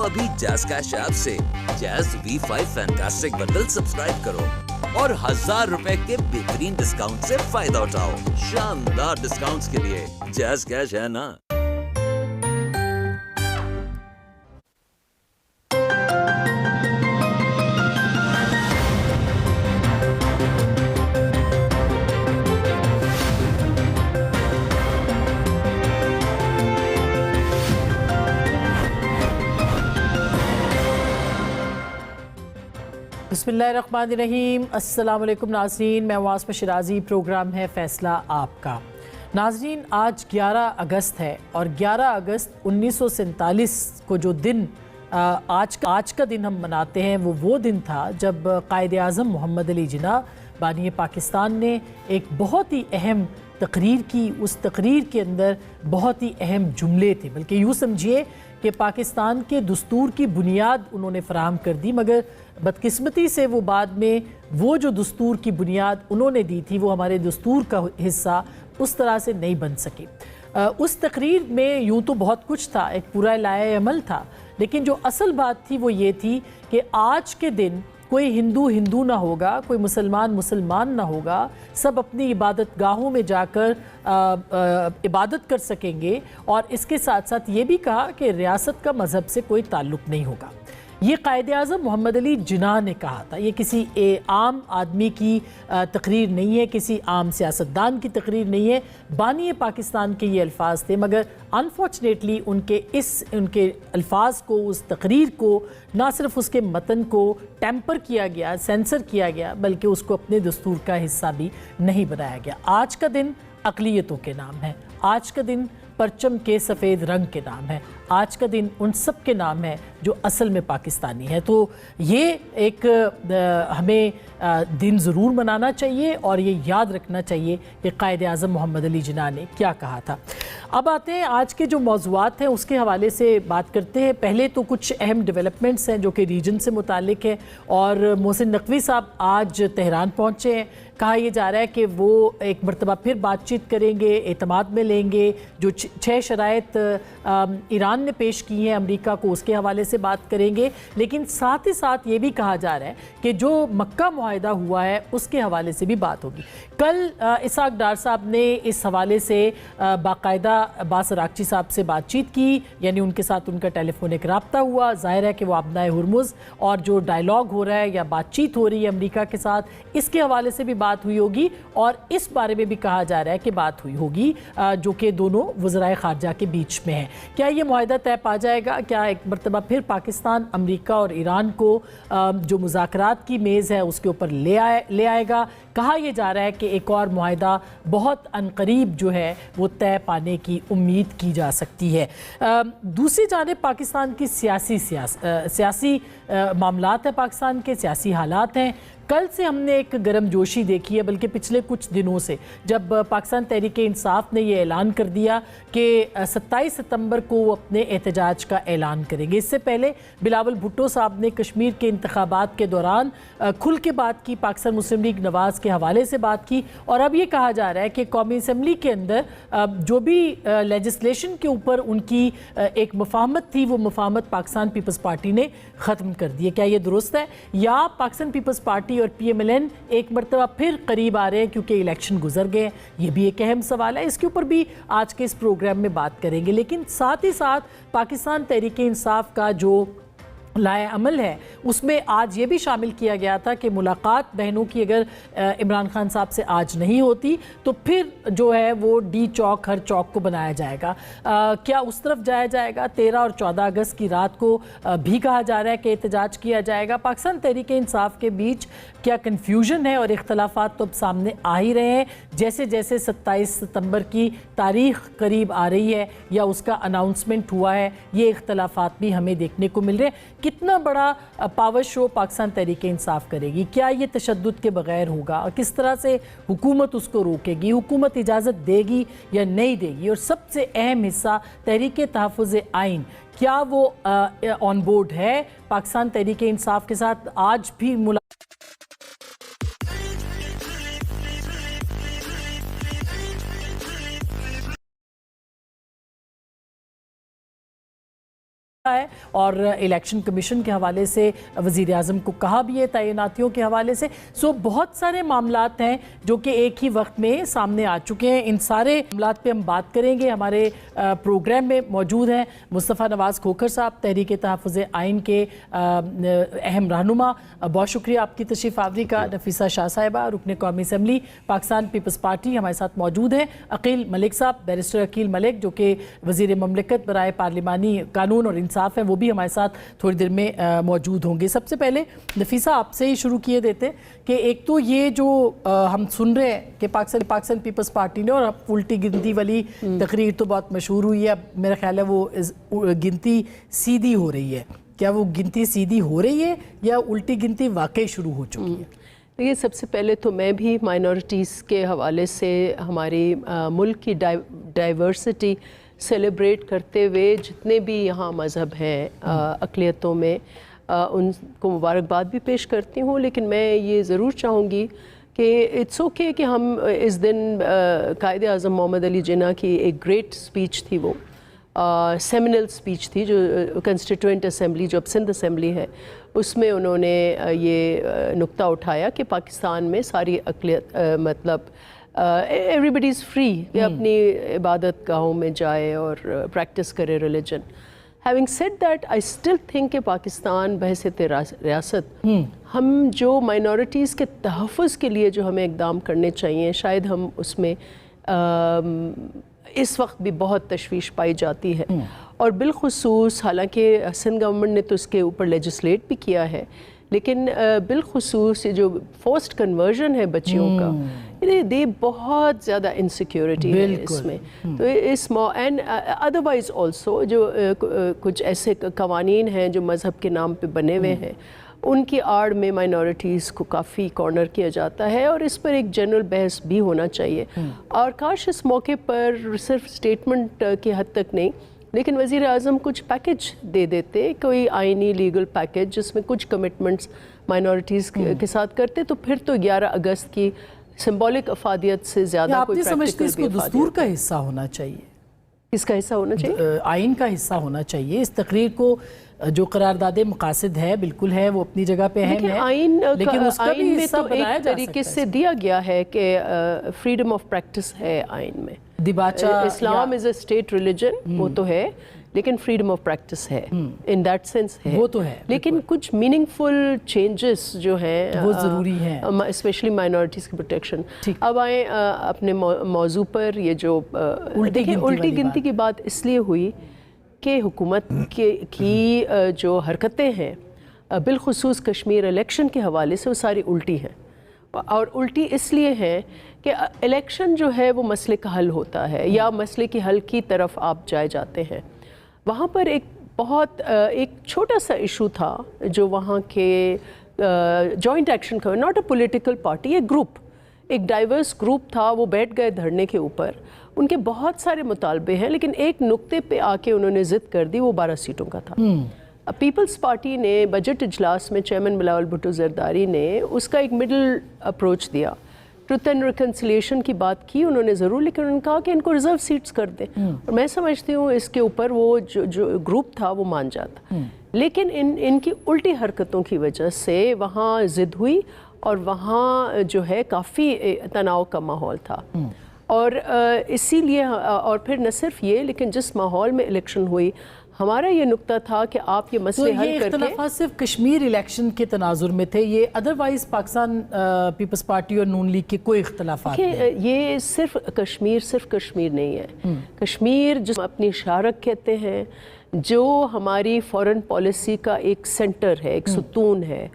अभी जैज़ कैश ऐप से Jazz V5 fantastic bundle subscribe करो और 1000 रुपए के बेहतरीन डिस्काउंट से फायदा उठाओ। शानदार डिस्काउंट्स के लिए जैज़ कैश है ना। बिस्मिल्लाहिर्रहमानिर्रहीम। अस्सलाम वालेकुम नाज़रीन, मैं वास्मा शिराज़ी। प्रोग्राम है फ़ैसला आपका। नाज़रीन, आज 11 अगस्त है और 11 अगस्त 1947 को जो दिन आज का दिन हम मनाते हैं वो दिन था जब कायद-ए-आज़म मोहम्मद अली जिन्ना बानी पाकिस्तान ने एक बहुत ही अहम तकरीर की। उस तकरीर के अंदर बहुत ही अहम जुमले थे, बल्कि यूँ समझिए कि पाकिस्तान के दस्तूर की बुनियाद उन्होंने फराहम कर दी, मगर बदकिस्मती से वो बाद में वो जो दस्तूर की बुनियाद उन्होंने दी थी वो हमारे दस्तूर का हिस्सा उस तरह से नहीं बन सकी। उस तकरीर में यूँ तो बहुत कुछ था, एक पूरा लाए अमल था, लेकिन जो असल बात थी वो ये थी कि आज के दिन कोई हिंदू ना होगा, कोई मुसलमान ना होगा, सब अपनी इबादत गाहों में जाकर इबादत कर सकेंगे। और इसके साथ साथ ये भी कहा कि रियासत का मज़हब से कोई ताल्लुक़ नहीं होगा। ये कायद-ए-आज़म मोहम्मद अली जिन्ना ने कहा था। ये किसी आम आदमी की तकरीर नहीं है, किसी आम सियासतदान की तकरीर नहीं है। बानी पाकिस्तान के ये अल्फाज थे, मगर अनफॉर्चुनेटली उनके अल्फाज को, उस तकरीर को ना सिर्फ उसके मतन को टेम्पर किया गया, सेंसर किया गया, बल्कि उसको अपने दस्तूर का हिस्सा भी नहीं बनाया गया। आज का दिन अक़लियतों के नाम है, आज का दिन परचम के सफ़ेद रंग के नाम है, आज का दिन उन सब के नाम है जो असल में पाकिस्तानी है। तो ये एक हमें दिन ज़रूर मनाना चाहिए और ये याद रखना चाहिए कि कायद-ए-आज़म मोहम्मद अली जिन्ना ने क्या कहा था। अब आते हैं आज के जो मौज़ूआत हैं उसके हवाले से बात करते हैं। पहले तो कुछ अहम डेवलपमेंट्स हैं जो कि रीजन से मुतालिक है, और मोहसिन नकवी साहब आज तेहरान पहुँचे हैं। कहा यह जा रहा है कि वो एक मरतबा फिर बातचीत करेंगे, एतमाद में लेंगे। जो 6 शराइत ईरान ने पेश की हैं अमेरिका को, उसके हवाले से बात करेंगे। लेकिन साथ ही साथ ये भी कहा जा रहा है कि जो मक्का मुआहिदा हुआ है उसके हवाले से भी बात होगी। कल इसाक डार साहब ने इस हवाले से बाकायदा अब्बास अरागची साहब से बातचीत की, यानी उनके साथ उनका टेलीफोनिक रब्ता हुआ। ज़ाहिर है कि वो अबनाए हुर्मुज़ और जो डायलॉग हो रहा है या बातचीत हो रही है अमेरिका के साथ, इसके हवाले से भी बात हुई होगी। और इस बारे में भी कहा जा रहा है कि बात हुई होगी जो कि दोनों वज़राए ख़ारजा के बीच में है। क्या ये मुआहिदा तय पा जाएगा? क्या एक मरतबा फिर पाकिस्तान अमेरिका और ईरान को जो मुज़ाकरात की मेज़ है उसके ऊपर ले आएगा? कहा यह जा रहा है कि एक और मुआहिदा बहुत अनकरीब जो है वो तय पाने की उम्मीद की जा सकती है। दूसरी जानिब पाकिस्तान की सियासी मामलात है, पाकिस्तान के सियासी हालात हैं। कल से हमने एक गर्मजोशी देखी है, बल्कि पिछले कुछ दिनों से, जब पाकिस्तान तहरीक इंसाफ ने यह ऐलान कर दिया कि 27 सितंबर को वो अपने एहतजाज का ऐलान करेंगे। इससे पहले बिलावल भुट्टो साहब ने कश्मीर के इंतखाबात के दौरान खुल के बात की, पाकिस्तान मुस्लिम लीग नवाज़ के हवाले से बात की। और अब ये कहा जा रहा है कि कौमी असम्बली के अंदर जो भी लेजिस्लेशन के ऊपर उनकी एक मुफाहमत थी, वो मुफाहमत पाकिस्तान पीपल्स पार्टी ने ख़त्म कर दी है। क्या ये दुरुस्त है, या पाकिस्तान पीपल्स पार्टी और PMLN एक मरतबा फिर करीब आ रहे हैं क्योंकि इलेक्शन गुजर गए? ये भी एक अहम सवाल है, इसके ऊपर भी आज के इस प्रोग्राम में बात करेंगे। लेकिन साथ ही साथ पाकिस्तान तहरीक इंसाफ का जो लाए अमल है उसमें आज ये भी शामिल किया गया था कि मुलाकात बहनों की अगर इमरान खान साहब से आज नहीं होती तो फिर जो है वो डी चौक हर चौक को बनाया जाएगा। क्या उस तरफ जाया जाएगा? 13 और 14 अगस्त की रात को भी कहा जा रहा है कि एहतजाज किया जाएगा। पाकिस्तान तहरीक इंसाफ के बीच क्या कन्फ्यूजन है और इख्तलाफात तो अब सामने आ ही रहे हैं। जैसे जैसे 27 सितंबर की तारीख करीब आ रही है या उसका अनाउंसमेंट हुआ है, ये इख्तलाफात भी हमें देखने को मिल रहे हैं। कितना बड़ा पावर शो पाकिस्तान तहरीक इंसाफ करेगी? क्या ये तशद्दुद के बगैर होगा? किस तरह से हुकूमत उसको रोकेगी? हुकूमत इजाज़त देगी या नहीं देगी? और सबसे अहम हिस्सा तहरीक तहफ़्फ़ुज़ आइन, क्या वो ऑन बोर्ड है पाकिस्तान तहरीक इंसाफ के साथ? आज भी है और इलेक्शन कमीशन के हवाले से वज़ीर आज़म को कहा भी है, तैनातियों के हवाले से। सो बहुत सारे मामलात हैं जो कि एक ही वक्त में सामने आ चुके हैं। इन सारे मामलात पे हम बात करेंगे। हमारे प्रोग्राम में मौजूद हैं मुस्तफ़ा नवाज़ खोखर साहब, तहरीक तहफ़्फ़ुज़ आइन के अहम रहनुमा। बहुत शुक्रिया आपकी तशरीफ़ आवरी का। नफीसा शाह साहिबा, रुकन कौमी असम्बली पाकिस्तान पीपल्स पार्टी, हमारे साथ मौजूद हैं। अकील मलिक साहब, बैरिस्टर अकील मलिक, जो कि वज़ीर ममलिकत बराए पार्लिमानी कानून और इंसाफ हैं, वो भी हमारे साथ थोड़ी देर में मौजूद होंगे। सबसे पहले नफीसा आपसे ही शुरू किए देते कि एक तो ये जो हम सुन रहे हैं कि पाकिस्तान पीपल्स पार्टी ने, और अब उल्टी गिनती वाली तकरीर तो बहुत मशहूर हुई है, अब मेरा ख्याल है वो गिनती सीधी हो रही है। क्या वो गिनती सीधी हो रही है या उल्टी गिनती वाकई शुरू हो चुकी है? देखिए, सबसे पहले तो मैं भी माइनॉरिटीज़ के हवाले से हमारी मुल्क की डाइवर्सिटी सेलिब्रेट करते हुए जितने भी यहाँ मज़हब हैं अक़लियतों में, उनको मुबारकबाद भी पेश करती हूँ। लेकिन मैं ये ज़रूर चाहूँगी कि इट्स ओके कि हम इस दिन कायद आज़म मोहम्मद अली जिन्ना की एक ग्रेट स्पीच थी, वो सेमिनल स्पीच थी जो कंस्टिट्यूएंट असम्बली, जो अब सिंध असम्बली है, उसमें उन्होंने ये नुक्ता उठाया कि पाकिस्तान में सारी अक़लियत मतलब एवरीबडी इज़ फ्री कि अपनी इबादत गाहों में जाए और प्रैक्टिस करे religion. Having said that, I still think कि पाकिस्तान बहैसियत रियासत हम जो माइनॉरिटीज़ के तहफ़्फ़ुज़ के लिए जो हमें इक़दाम करने चाहिए, शायद हम उसमें इस वक्त भी बहुत तशवीश पाई जाती है। और बिलखुसूस, हालांकि सिंध गवर्नमेंट ने तो इसके ऊपर लेजिस्लेट भी किया है, लेकिन बिलखुसूस ये जो फोर्स्ड कन्वर्जन है बच्चियों का, दे बहुत ज़्यादा इनसिक्योरिटी है इसमें। तो इस एंड अदरवाइज़ ऑल्सो जो कुछ ऐसे कवानीन हैं जो मज़हब के नाम पे बने हुए हैं, उनकी आड़ में माइनॉरिटीज़ को काफ़ी कॉर्नर किया जाता है और इस पर एक जनरल बहस भी होना चाहिए। और काश इस मौके पर सिर्फ स्टेटमेंट की हद तक नहीं, लेकिन वज़ीर आज़म कुछ पैकेज दे देते, कोई आइनी लीगल पैकेज जिसमें कुछ कमिटमेंट्स माइनॉरिटीज़ के साथ करते, तो फिर तो 11 अगस्त की सिंबॉलिक अफादियत से ज़्यादा कोई समझते इसको दस्तूर का हिस्सा होना चाहिए? किसका हिस्सा होना चाहिए? आइन का हिस्सा होना चाहिए। इस तकरीर को जो करारदादे मकासद है, बिल्कुल है, वो अपनी जगह पे है, आइन, लेकिन उसका भी हिस्सा तो एक तरीके से दिया गया है कि फ्रीडम ऑफ प्रैक्टिस है आइन में। दिबाचा इस्लाम इज़ अ स्टेट रिलीजन, वो तो है, लेकिन फ्रीडम ऑफ प्रैक्टिस है, इन दैट सेंस है, वो तो है। लेकिन कुछ मीनिंगफुल चेंजेस जो हैं वो ज़रूरी हैं, स्पेशली माइनॉरिटीज़ की प्रोटेक्शन। अब आए अपने मौजू पर। ये जो उल्टी गिनती की बात इसलिए हुई कि हुकूमत की जो हरकतें हैं बिलखुसूस कश्मीर इलेक्शन के हवाले से, वो सारी उल्टी हैं। और उल्टी इसलिए है कि इलेक्शन जो है वो मसले का हल होता है या मसले की हल की तरफ आप जाए जाते हैं। वहाँ पर एक छोटा सा इशू था जो वहाँ के जॉइंट एक्शन का, नॉट अ पॉलिटिकल पार्टी, एक ग्रुप, एक डाइवर्स ग्रुप था, वो बैठ गए धरने के ऊपर। उनके बहुत सारे मुतालबे हैं, लेकिन एक नुक्ते पे आके उन्होंने ज़िद कर दी, वो 12 सीटों का था। पीपल्स पार्टी ने बजट इजलास में चेयरमैन बिलावल भुट्टो जरदारी ने उसका एक मिडल अप्रोच दिया, ट्रुथ एंड रिकन्सिलिएशन की बात की उन्होंने ज़रूर, लेकिन उन्होंने कहा कि इनको रिजर्व सीट्स कर दें। और मैं समझती हूँ इसके ऊपर वो जो ग्रुप था वो मान जाता, लेकिन इनकी उल्टी हरकतों की वजह से वहाँ ज़िद हुई और वहाँ जो है काफ़ी तनाव का माहौल था। और इसीलिए, और फिर न सिर्फ ये, लेकिन जिस माहौल में इलेक्शन हुई, हमारा ये नुक्ता था कि आप ये मसले हल करके। इख्तिलाफ़ात सिर्फ कश्मीर इलेक्शन के तनाजुर में थे, ये अदरवाइज पाकिस्तान पीपल्स पार्टी और नून लीग के कोई इख्तिलाफ़ात नहीं? ये सिर्फ कश्मीर नहीं है। कश्मीर जो अपनी शारक कहते हैं, जो हमारी फॉरेन पॉलिसी का एक सेंटर है, एक सुतून है,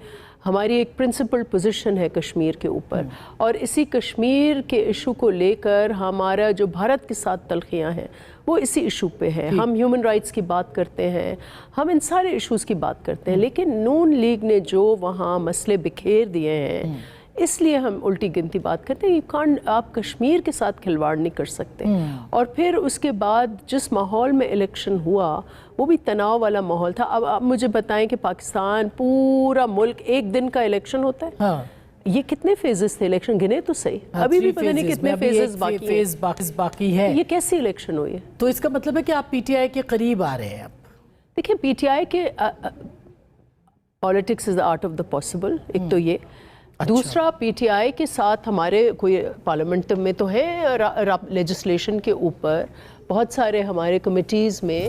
हमारी एक प्रिंसिपल पोजीशन है कश्मीर के ऊपर। और इसी कश्मीर के इशू को लेकर हमारा जो भारत के साथ तलखियाँ हैं वो इसी इशू पे है। हम ह्यूमन राइट्स की बात करते हैं, हम इन सारे इश्यूज़ की बात करते हैं, लेकिन नून लीग ने जो वहाँ मसले बिखेर दिए हैं, इसलिए हम उल्टी गिनती बात करते हैं। आप कश्मीर के साथ खिलवाड़ नहीं कर सकते। और फिर उसके बाद जिस माहौल में इलेक्शन हुआ वो भी तनाव वाला माहौल था। अब आप मुझे बताएं कि पाकिस्तान पूरा मुल्क एक दिन का इलेक्शन होता है? हाँ। ये कितने फेजेस थे इलेक्शन, गिने तो सही। अभी भी पता नहीं कितने फेजेस बाकी बाकी है। ये कैसी इलेक्शन हुई है? तो इसका मतलब है कि आप पीटीआई के करीब आ रहे हैं अब। देखिए पीटीआई के politics is the art of the possible, एक तो ये। दूसरा, पीटीआई के साथ हमारे कोई पार्लियामेंट में तो है लेजिस्लेशन के ऊपर बहुत सारे हमारे कमिटीज़ में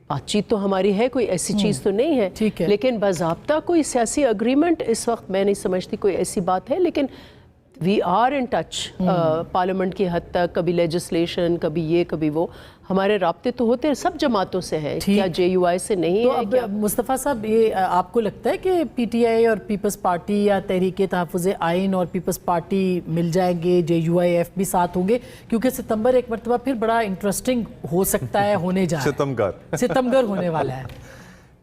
बातचीत तो हमारी है, कोई ऐसी चीज़ तो नहीं है, ठीक है। लेकिन बाज़ाब्ता कोई सियासी अग्रीमेंट इस वक्त मैं नहीं समझती कोई ऐसी बात है। लेकिन we are in touch parliament की हद तक, कभी लेजिस्लेशन, कभी ये कभी वो, हमारे राब्ते तो होते हैं सब जमातों से हैं, क्या JUI से नहीं तो है? अब क्या मुस्तफ़ा साहब, ये आपको लगता है कि पीटीआई और पीपल्स पार्टी या तहरीक तहफ़्फ़ुज़ आइन और पीपल्स पार्टी मिल जाएंगे, JUIF भी साथ होंगे? क्योंकि सितंबर एक मरतबा फिर बड़ा इंटरेस्टिंग हो सकता है, होने जा रहा है, सितंबर होने वाला है।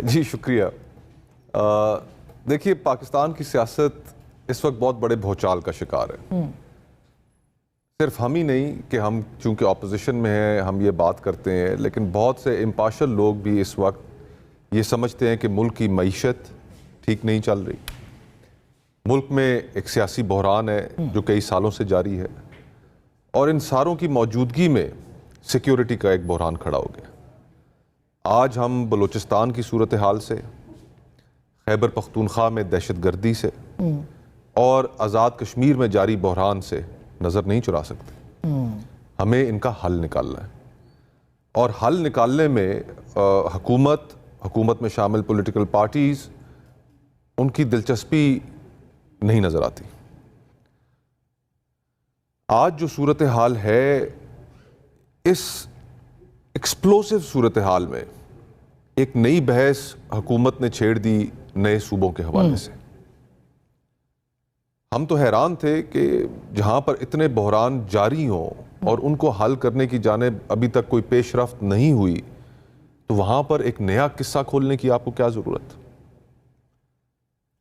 जी शुक्रिया। देखिए, पाकिस्तान की सियासत इस वक्त बहुत बड़े भूचाल का शिकार है। सिर्फ हम ही नहीं कि हम चूंकि ऑपोजिशन में हैं हम ये बात करते हैं, लेकिन बहुत से इम्पार्शल लोग भी इस वक्त ये समझते हैं कि मुल्क की मईशत ठीक नहीं चल रही। मुल्क में एक सियासी बहरान है जो कई सालों से जारी है, और इन सारों की मौजूदगी में सिक्योरिटी का एक बहरान खड़ा हो गया। आज हम बलूचिस्तान की सूरत हाल से, खैबर पख्तूनख्वा में दहशतगर्दी से और आज़ाद कश्मीर में जारी बहरान से नज़र नहीं चुरा सकते। हमें इनका हल निकालना है, और हल निकालने में हुकूमत में शामिल पॉलिटिकल पार्टीज़, उनकी दिलचस्पी नहीं नज़र आती। आज जो सूरत हाल है, इस एक्सप्लोसिव सूरत हाल में एक नई बहस हुकूमत ने छेड़ दी नए सूबों के हवाले से। हम तो हैरान थे कि जहाँ पर इतने बहरान जारी हों और उनको हल करने की जानिब अभी तक कोई पेशरफ्त नहीं हुई, तो वहाँ पर एक नया किस्सा खोलने की आपको क्या ज़रूरत?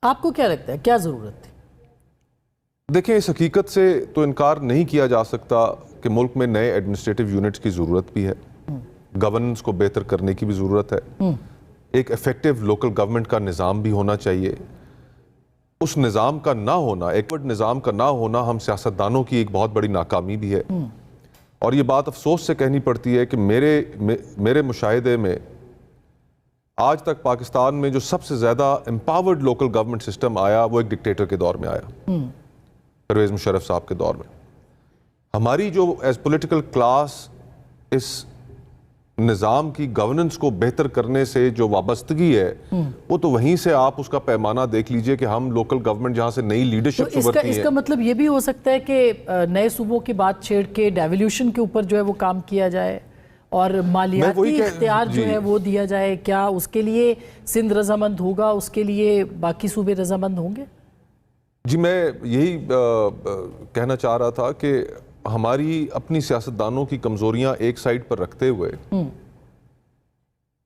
आपको क्या लगता है क्या ज़रूरत थी? देखें, इस हकीकत से तो इनकार नहीं किया जा सकता कि मुल्क में नए एडमिनिस्ट्रेटिव यूनिट्स की ज़रूरत भी है, गवर्नेंस को बेहतर करने की भी ज़रूरत है, एक इफेक्टिव लोकल गवर्नमेंट का निज़ाम भी होना चाहिए। उस निज़ाम का ना होना, एक निज़ाम का ना होना हम सियासतदानों की एक बहुत बड़ी नाकामी भी है। और ये बात अफसोस से कहनी पड़ती है कि मेरे मुशाहिदे में आज तक पाकिस्तान में जो सबसे ज़्यादा एम्पावर्ड लोकल गवर्नमेंट सिस्टम आया वो एक डिक्टेटर के दौर में आया, परवेज़ मुशर्रफ साहब के दौर में। हमारी जो एज पॉलिटिकल क्लास इस निज़ाम की गवर्नेंस को बेहतर करने से जो वाबस्तगी है, वो तो वहीं से आप उसका पैमाना देख लीजिए कि हम लोकल गवर्नमेंट जहाँ से नई लीडरशिप तो इसका मतलब ये भी हो सकता है कि नए सूबों की बात छेड़ के डेवल्यूशन के ऊपर जो है वो काम किया जाए और मालियाती इख्तियार जो है वो दिया जाए। क्या उसके लिए सिंध रजामंद होगा, उसके लिए बाकी सूबे रजामंद होंगे? जी, मैं यही कहना चाह रहा था कि हमारी अपनी सियासतदानों की कमजोरियां एक साइड पर रखते हुए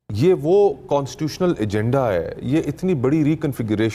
ये वो कॉन्स्टिट्यूशनल एजेंडा है, ये इतनी बड़ी रिकन्फिगरेशन